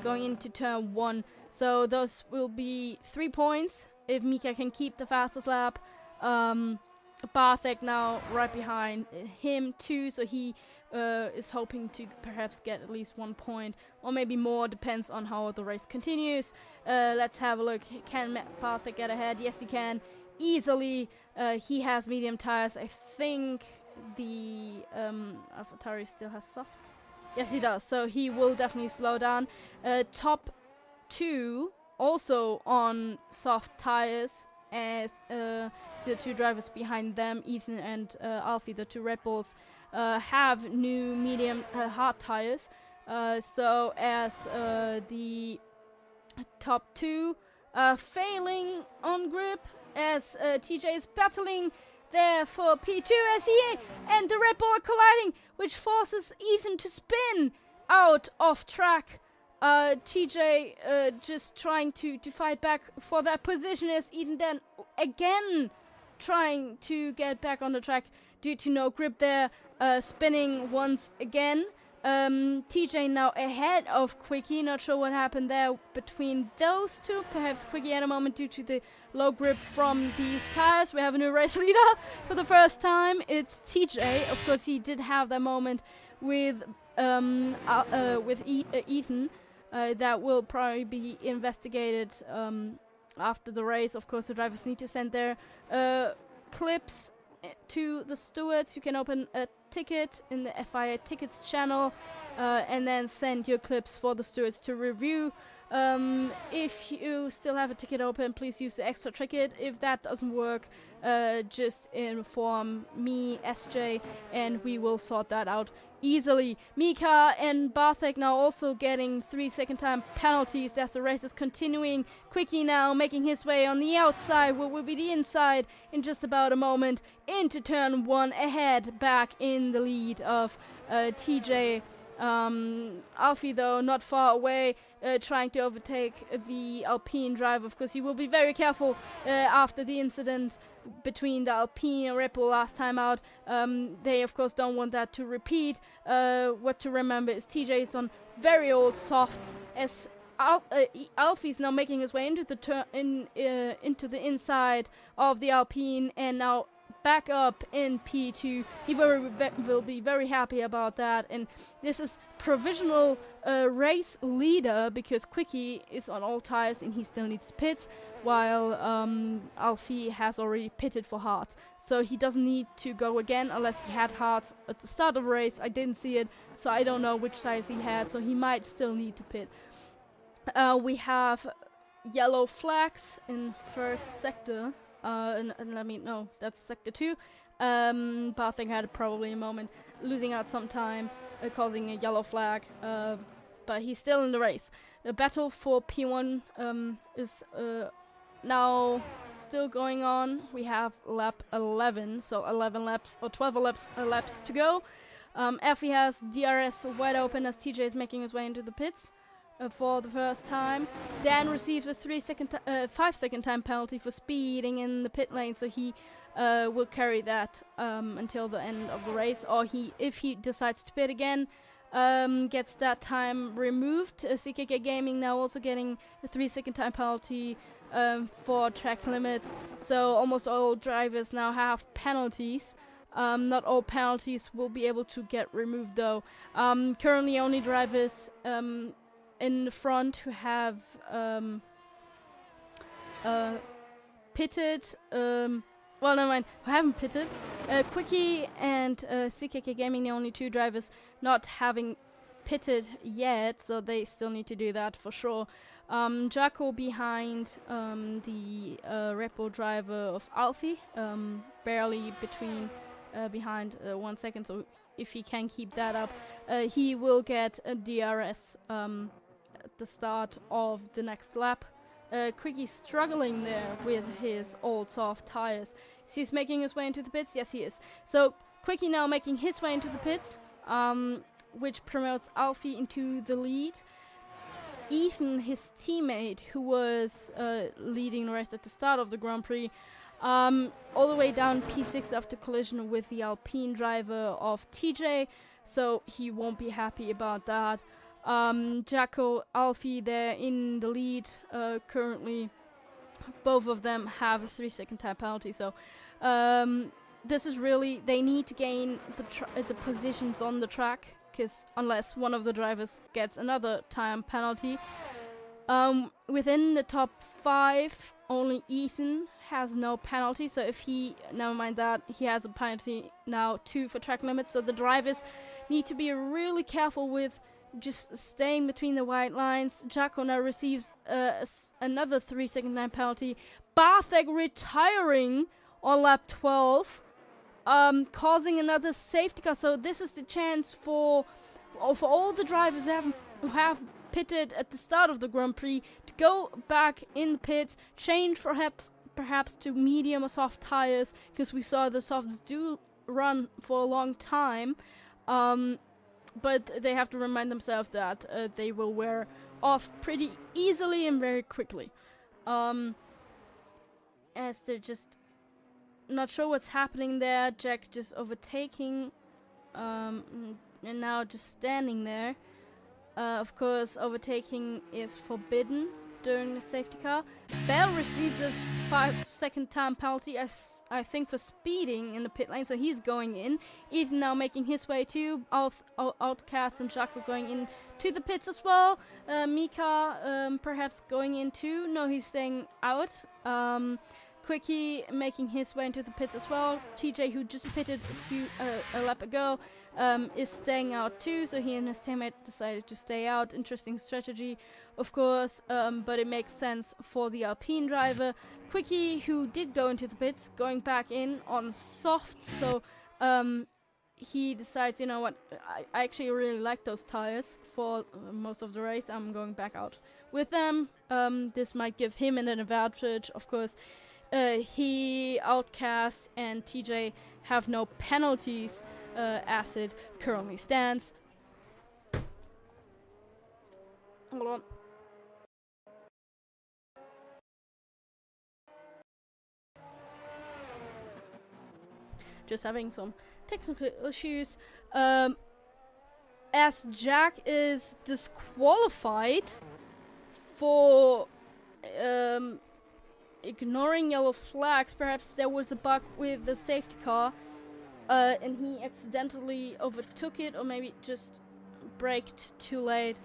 going into turn 1. So those will be 3 points if Mika can keep the fastest lap. Bartek now right behind him too, so he is hoping to perhaps get at least 1 point, or maybe more, depends on how the race continues. Let's have a look. Can Bartek get ahead? Yes, he can. Easily. He has medium tires. I think the AlphaTauri still has softs. Yes, he does. So he will definitely slow down. Top 2 also on soft tires, as the 2 drivers behind them, Ethan and Alfie, the 2 Red Bulls, have new medium hard tires. So as the top 2 failing on grip, as TJ is battling there for P2 as he and the Red Bull are colliding, which forces Ethan to spin out of track. TJ just trying to fight back for that position, as Ethan then again trying to get back on the track due to no grip there, spinning once again. TJ now ahead of Quickie. Not sure what happened there between those two. Perhaps Quickie had a moment due to the low grip from these tires. We have a new race leader for the first time. It's TJ. Of course, he did have that moment with Ethan. That will probably be investigated after the race. Of course, the drivers need to send their clips to the stewards. You can open a ticket in the FIA tickets channel and then send your clips for the stewards to review. If you still have a ticket open, please use the extra ticket. If that doesn't work, just inform me, SJ, and we will sort that out easily. Mika and Bartek now also getting 3-second time penalties as the race is continuing. Quickie now making his way on the outside, what will be the inside in just about a moment, into turn 1, ahead, back in the lead of TJ. Alfie, though, not far away, trying to overtake the Alpine driver. Of course, he will be very careful after the incident between the Alpine and Red Bull last time out. They, of course, don't want that to repeat. What to remember is TJ is on very old softs, as Alfie's now making his way into the into the inside of the Alpine, and now back up in P2. He will be very happy about that, and this is provisional race leader because Quickie is on all tires and he still needs to pit, while Alfie has already pitted for hards, so he doesn't need to go again unless he had hards at the start of the race. I didn't see it, so I don't know which tires he had, so he might still need to pit. We have yellow flags in first sector. And let me know, that's sector 2. Bathing had probably a moment, losing out some time, causing a yellow flag. But he's still in the race. The battle for P1 is now still going on. We have lap 11, so 11 laps or 12 laps to go. Alfie has DRS wide open as TJ is making his way into the pits for the first time. Dan receives a 5-second time penalty for speeding in the pit lane, so he will carry that until the end of the race. Or if he decides to pit again, gets that time removed. CKK Gaming now also getting a 3-second time penalty for track limits. So almost all drivers now have penalties. Not all penalties will be able to get removed though. Currently only drivers in the front who have pitted, well, never mind, who haven't pitted. Quickie and CKK Gaming, the only 2 drivers not having pitted yet, so they still need to do that for sure. Jaco behind the Red Bull driver of Alfie, barely behind 1 second, so if he can keep that up, he will get a DRS at the start of the next lap. Quickie struggling there with his old soft tires. He's making his way into the pits. Yes, he is. So Quickie now making his way into the pits, which promotes Alfie into the lead. Ethan, his teammate, who was leading the race at the start of the Grand Prix, all the way down P6 after collision with the Alpine driver of TJ, so he won't be happy about that. Jaco, Alfie, they're in the lead currently. Both of them have a 3-second time penalty, so this is really, they need to gain the positions on the track, because unless one of the drivers gets another time penalty, within the top 5, only Ethan has no penalty. So if he, never mind that, he has a penalty now 2 for track limits. So the drivers need to be really careful with just staying between the white lines. Jaco now receives another 3-second time penalty. Barthek retiring on lap 12, causing another safety car. So this is the chance for all the drivers who have pitted at the start of the Grand Prix to go back in the pits, change perhaps to medium or soft tires, because we saw the softs do run for a long time. But they have to remind themselves that they will wear off pretty easily and very quickly. As they're just not sure what's happening there. Jack just overtaking, and now just standing there. Of course, overtaking is forbidden during the safety car. Bell receives a 5-second time penalty, I think, for speeding in the pit lane, so he's going in. Ethan now making his way too. Outcast and Jaco going in to the pits as well. Mika perhaps going in too. No, he's staying out. Quickie making his way into the pits as well. TJ, who just pitted a lap ago, is staying out too, so he and his teammate decided to stay out. Interesting strategy, of course, but it makes sense for the Alpine driver. Quickie, who did go into the pits, going back in on soft, so he decides, you know what, I actually really like those tires for most of the race. I'm going back out with them. This might give him an advantage, of course. He, Outcast, and TJ have no penalties as it currently stands. Hold on. Just having some technical issues. As Jack is disqualified for ignoring yellow flags. Perhaps there was a bug with the safety car, and he accidentally overtook it, or maybe just braked too late.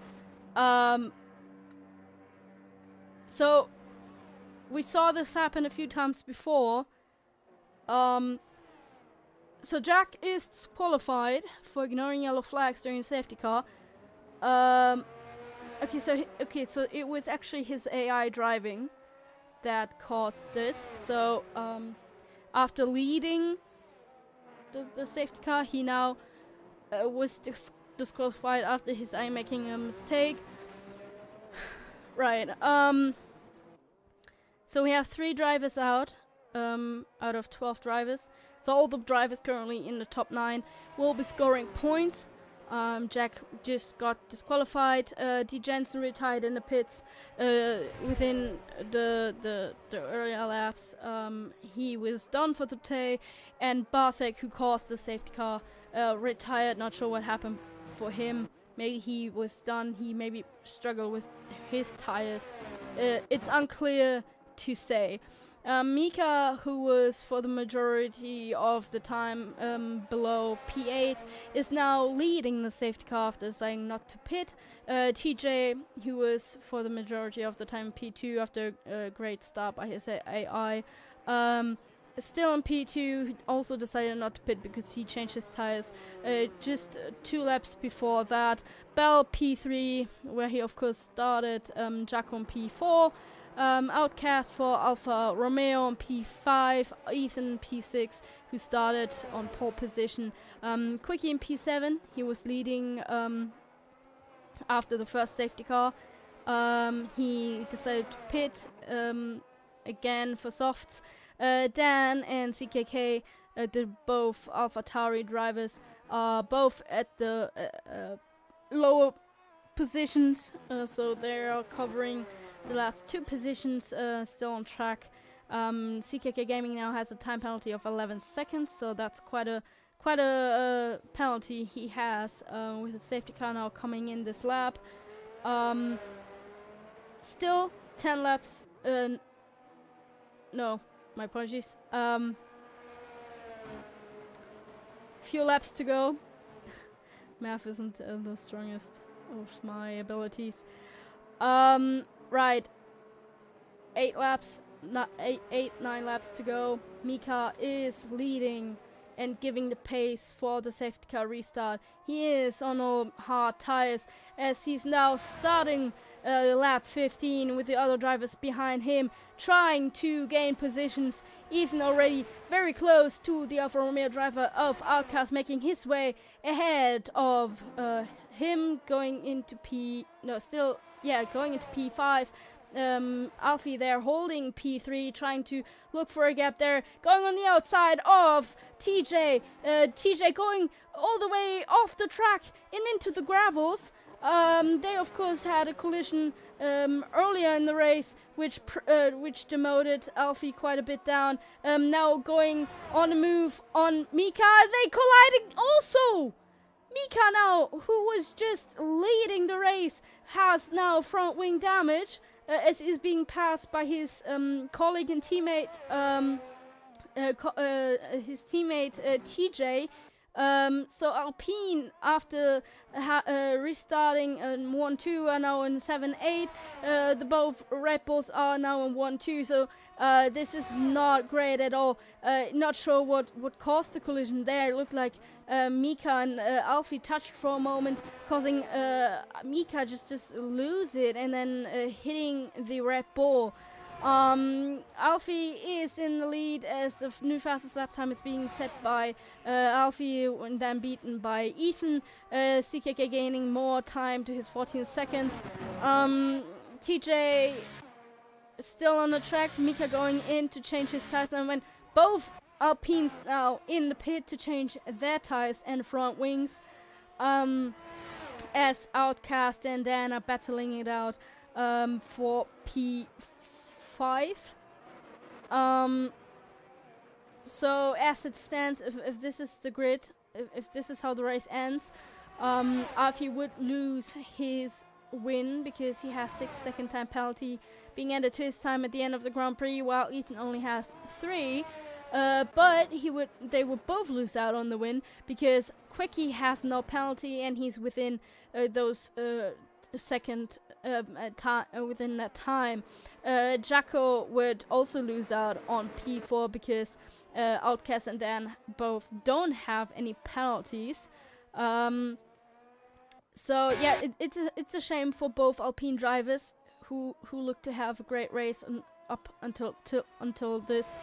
So we saw this happen a few times before. So Jack is disqualified for ignoring yellow flags during the safety car. so it was actually his AI driving that caused this. So after leading the safety car, he now was disqualified after his AI making a mistake. Right. So we have 3 drivers out of 12 drivers. So all the drivers currently in the top 9 will be scoring points. Jack just got disqualified. D. Jensen retired in the pits within the earlier laps. He was done for the day, and Bartek, who caused the safety car, retired. Not sure what happened for him. Maybe he was done. He maybe struggled with his tires. It's unclear to say. Mika, who was for the majority of the time below P8, is now leading the safety car after saying not to pit. TJ, who was for the majority of the time P2 after a great start by his AI, still in P2, also decided not to pit because he changed his tires just 2 laps before that. Bell P3, where he of course started. Jaco on P4. Outcast for Alfa Romeo on P5, Ethan P6, who started on pole position. Quickie in P7, he was leading after the first safety car. He decided to pit again for softs. Dan and CKK, the both AlphaTauri drivers, are both at the lower positions, so they are covering the last 2 positions, still on track. CKK Gaming now has a time penalty of 11 seconds, so that's quite a penalty he has with the safety car now coming in this lap. Still 10 laps. No, my apologies. Few laps to go. Math isn't the strongest of my abilities. Right, 8 laps, not 9 laps to go. Mika is leading and giving the pace for the safety car restart. He is on all hard tires as he's now starting lap 15 with the other drivers behind him, trying to gain positions. Ethan already very close to the Alfa Romeo driver of Outcast, making his way ahead of him, going into going into P5. Alfie there holding P3, trying to look for a gap there, going on the outside of TJ. TJ going all the way off the track and into the gravels. They of course had a collision earlier in the race, which demoted Alfie quite a bit down. Now going on the move on Mika, they collided also. Mika now, who was just leading the race, has now front wing damage as is being passed by his colleague and teammate, TJ. So Alpine, after restarting in 1-2, are now in 7-8. The both Red Bulls are now in 1-2. So this is not great at all. Not sure what caused the collision there. It looked like Mika and Alfie touched for a moment, causing Mika just lose it and then hitting the Red Bull. Alfie is in the lead as the new fastest lap time is being set by Alfie and then beaten by Ethan. CKK gaining more time to his 14 seconds. TJ still on the track. Mika going in to change his tires, and when both Alpines now in the pit to change their tires and front wings, as Outcast and Dan are battling it out for P5. So as it stands, if this is the grid, if this is how the race ends, Alfie would lose his win because he has 6-second time penalty being added to his time at the end of the Grand Prix, while Ethan only has 3. But they would both lose out on the win because Quickie has no penalty and he's within those second within that time. Jaco would also lose out on P4 because Outcast and Dan both don't have any penalties. So yeah, it's a shame for both Alpine drivers who look to have a great race up until this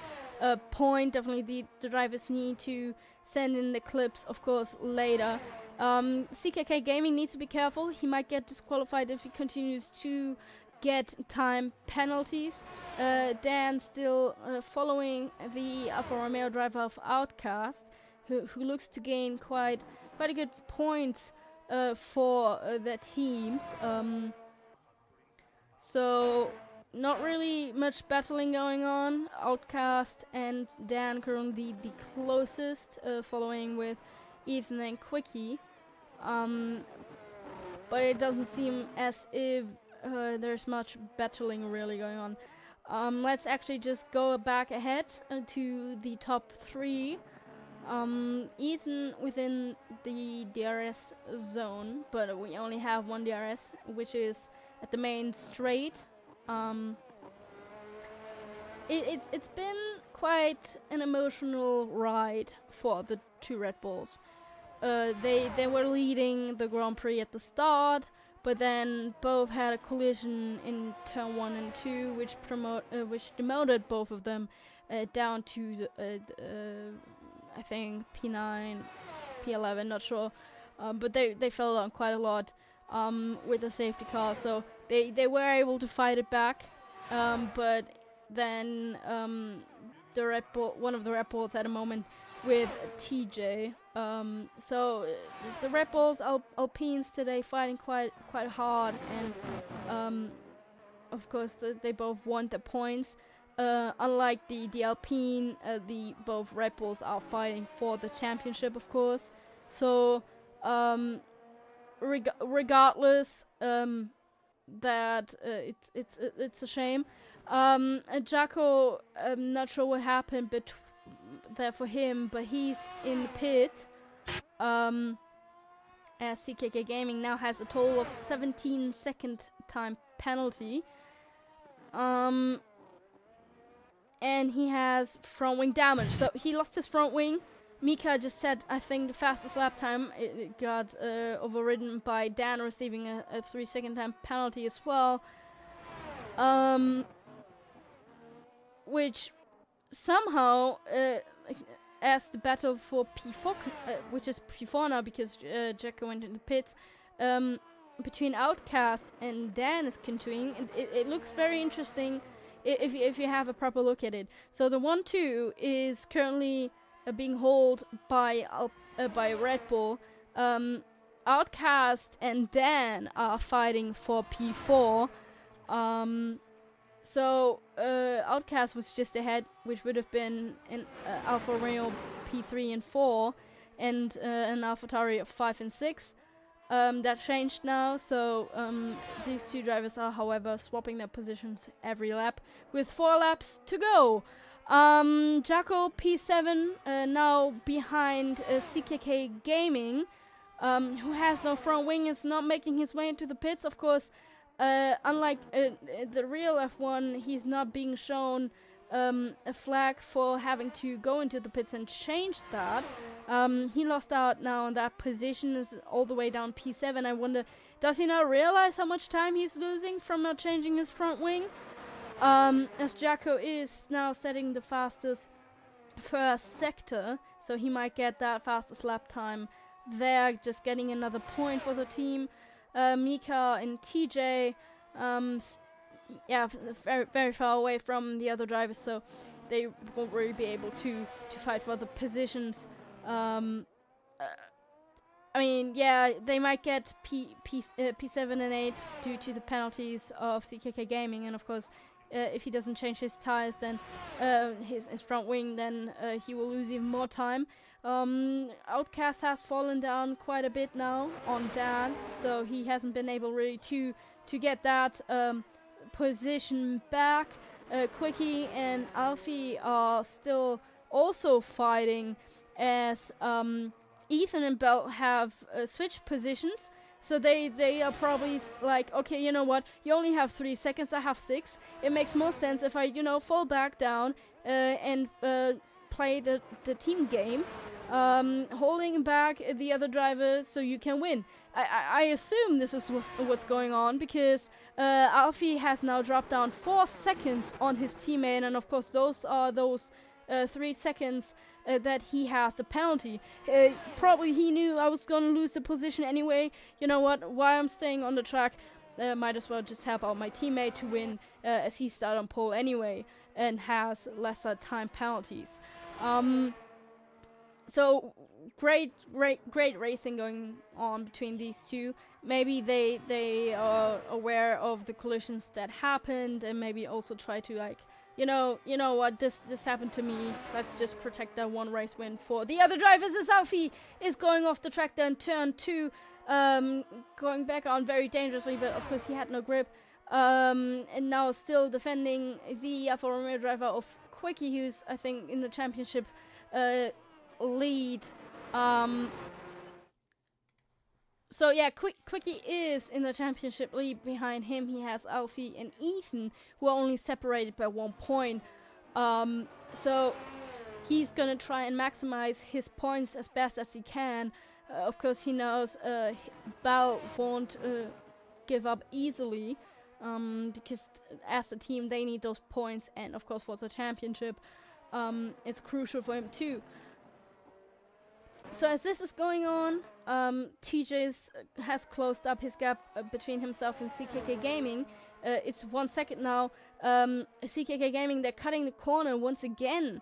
point. Definitely the drivers need to send in the clips, of course, later. CKK Gaming needs to be careful. He might get disqualified if he continues to get time penalties. Dan still following the Alfa Romeo driver of Outcast, who looks to gain quite a good points for their teams. So not really much battling going on. Outcast and Dan currently the closest, following with Ethan and Quickie. But it doesn't seem as if there's much battling really going on. Let's actually just go back ahead to the top 3. Ethan within the DRS zone, but we only have one DRS, which is at the main straight. It's been quite an emotional ride for the 2 Red Bulls. They were leading the Grand Prix at the start, but then both had a collision in turn 1 and 2, which demoted both of them down to I think P9, P11, not sure, but they fell down quite a lot with the safety car, so they were able to fight it back, but then one of the Red Bulls had a moment with TJ. So the Red Bulls Alpines today fighting quite hard, and of course they both want the points. Unlike the Alpine, the both Red Bulls are fighting for the championship, of course. So regardless, that it's a shame. Jacko, I'm not sure what happened there for him, but he's in the pit. As CKK Gaming now has a total of 17-second time penalty. And he has front wing damage, so he lost his front wing. Mika just said, I think the fastest lap time, it got overridden by Dan receiving a 3-second time penalty as well. Which somehow, as the battle for P4, which is P4 now because Jacko went in the pits, between Outcast and Dan is continuing. It looks very interesting if you have a proper look at it. So the 1-2 is currently being held by Red Bull. Outcast and Dan are fighting for P4. So Outcast was just ahead, which would have been in Alfa Romeo P3 and 4, and an AlphaTauri of 5 and 6. That changed now, so these 2 drivers are, however, swapping their positions every lap, with 4 laps to go. Jacko P7 now behind CKK Gaming, who has no front wing, is not making his way into the pits. Of course, unlike the real F1, he's not being shown a flag for having to go into the pits and change that. He lost out now on that position, is all the way down P7. I wonder, does he not realize how much time he's losing from not changing his front wing? As Jacko is now setting the fastest first sector, so he might get that fastest lap time there, just getting another point for the team. Mika and TJ, very, very far away from the other drivers, so they won't really be able to fight for the positions. I mean, yeah, they might get P7 and 8 due to the penalties of CKK Gaming, and of course, if he doesn't change his tires, then his front wing, then he will lose even more time. Outcast has fallen down quite a bit now on Dan, so he hasn't been able really to get that position back. Quickie and Alfie are still also fighting, as Ethan and Bell have switched positions. So they are probably like, okay, you know what? You only have 3 seconds. I have 6. It makes more sense if I, fall back down and play the team game. holding back the other driver so you can win. I assume this is what's going on, because Alfie has now dropped down 4 seconds on his teammate, and of course those are those 3 seconds that he has the penalty. Probably he knew I was gonna lose the position anyway. You know what? While I'm staying on the track, might as well just help out my teammate to win, as he started on pole anyway and has lesser time penalties. So great racing going on between these two. Maybe they are aware of the collisions that happened, and maybe also try to, like, you know what, this happened to me. Let's just protect that one race win for the other drivers, as Alfie is going off the track there in turn 2, going back on very dangerously, but of course he had no grip. And now still defending the Alfa Romeo driver of Quickie, who's, I think, in the championship lead. So yeah, Quickie is in the championship lead. Behind him he has Alfie and Ethan, who are only separated by 1 point. So he's gonna try and maximize his points as best as he can. Of course he knows Bell won't give up easily, because as a team they need those points, and of course for the championship it's crucial for him too. So as this is going on, TJ has closed up his gap between himself and CKK Gaming. It's 1 second now. CKK Gaming, they're cutting the corner once again.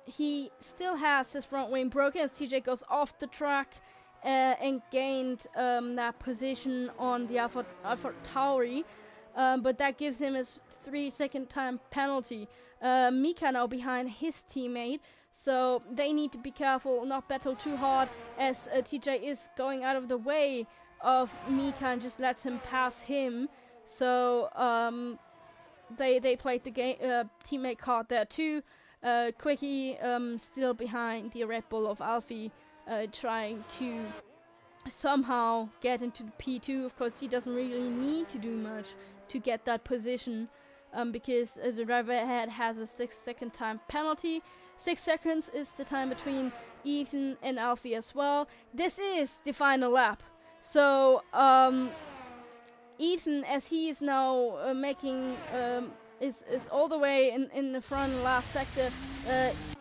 He still has his front wing broken as TJ goes off the track and gained that position on the Alpha Tauri. But that gives him his 3-second time penalty. Mika now behind his teammate. So they need to be careful, not battle too hard, as TJ is going out of the way of Mika and just lets him pass him. So they played the game teammate card there too. Quickie still behind the Red Bull of Alfie, trying to somehow get into the P2. Of course, he doesn't really need to do much to get that position, because the driver ahead has a 6-second time penalty. 6 seconds is the time between Ethan and Alfie as well. This is the final lap. So Ethan, as he is now making is all the way in the front last sector.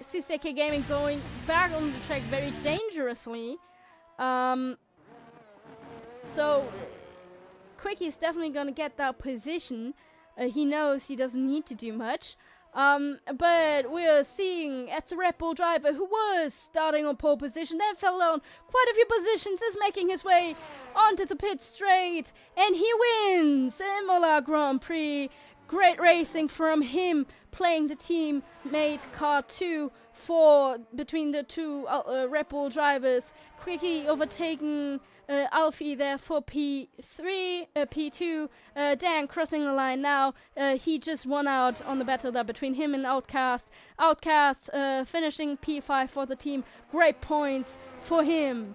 CCK Gaming going back on the track very dangerously. So Quickie is definitely gonna get that position. He knows he doesn't need to do much. But we're seeing it's a Red Bull driver who was starting on pole position, then fell down quite a few positions, is making his way onto the pit straight, and he wins Imola Grand Prix. Great racing from him, playing the teammate car 2 for between the two Red Bull drivers. Quickie overtaking Alfie there for P2. Dan crossing the line now. He just won out on the battle there between him and Outcast. Outcast finishing P5 for the team. Great points for him.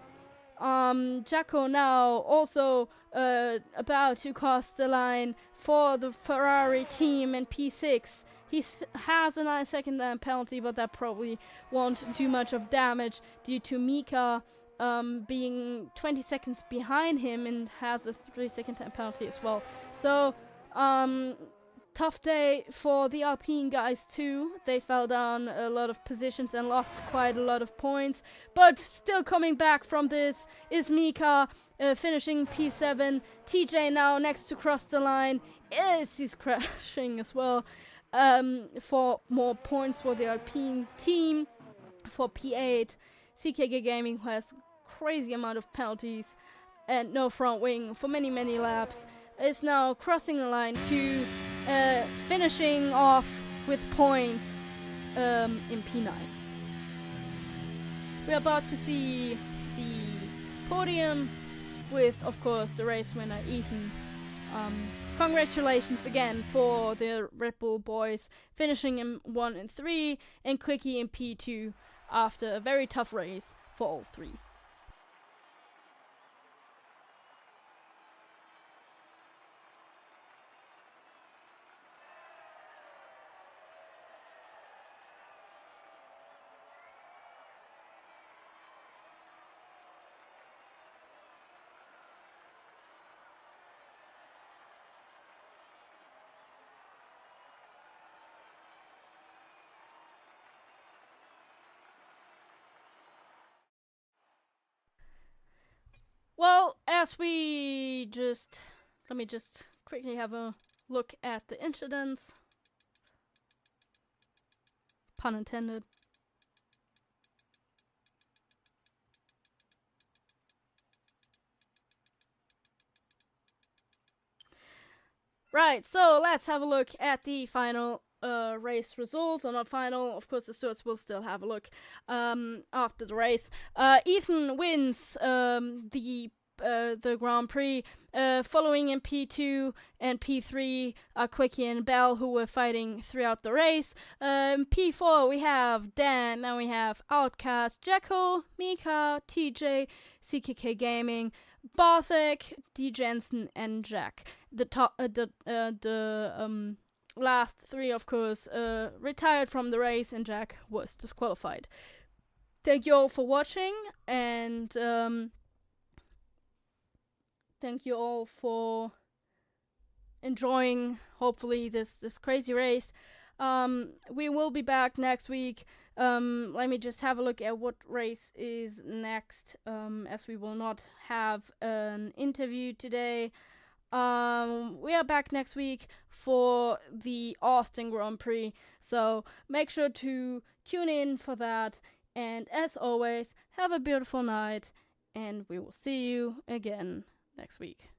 Jacko now also about to cross the line for the Ferrari team in P6. He has a 9-second penalty, but that probably won't do much of damage due to Mika being 20 seconds behind him and has a 3-second time penalty as well. So tough day for the Alpine guys too. They fell down a lot of positions and lost quite a lot of points, but still coming back from this is Mika, finishing P7. TJ now next to cross the line, he's crashing as well, for more points for the Alpine team. For P8, CKG Gaming, who has crazy amount of penalties and no front wing for many laps, is now crossing the line to finishing off with points in P9. We're about to see the podium with, of course, the race winner Ethan. Congratulations again for the Red Bull boys, finishing in 1 and 3, and Quickie in P2 after a very tough race for all three. Well, as we just... Let me just quickly have a look at the incidents. Pun intended. Right, so let's have a look at the final race results. Or not final, of course the stewards will still have a look after the race. Ethan wins the Grand Prix, following in P2 and P3 are Quickie and Bell, who were fighting throughout the race. P4 we have Dan, then we have Outcast, Jacko, Mika, TJ, CKK Gaming, Barthik, D Jensen, and Jack. The last three, of course, retired from the race, and Jack was disqualified. Thank you all for watching, and thank you all for enjoying, hopefully, this crazy race. We will be back next week. Let me just have a look at what race is next, as we will not have an interview today. We are back next week for the Austin Grand Prix, so make sure to tune in for that. And as always, have a beautiful night, and we will see you again next week.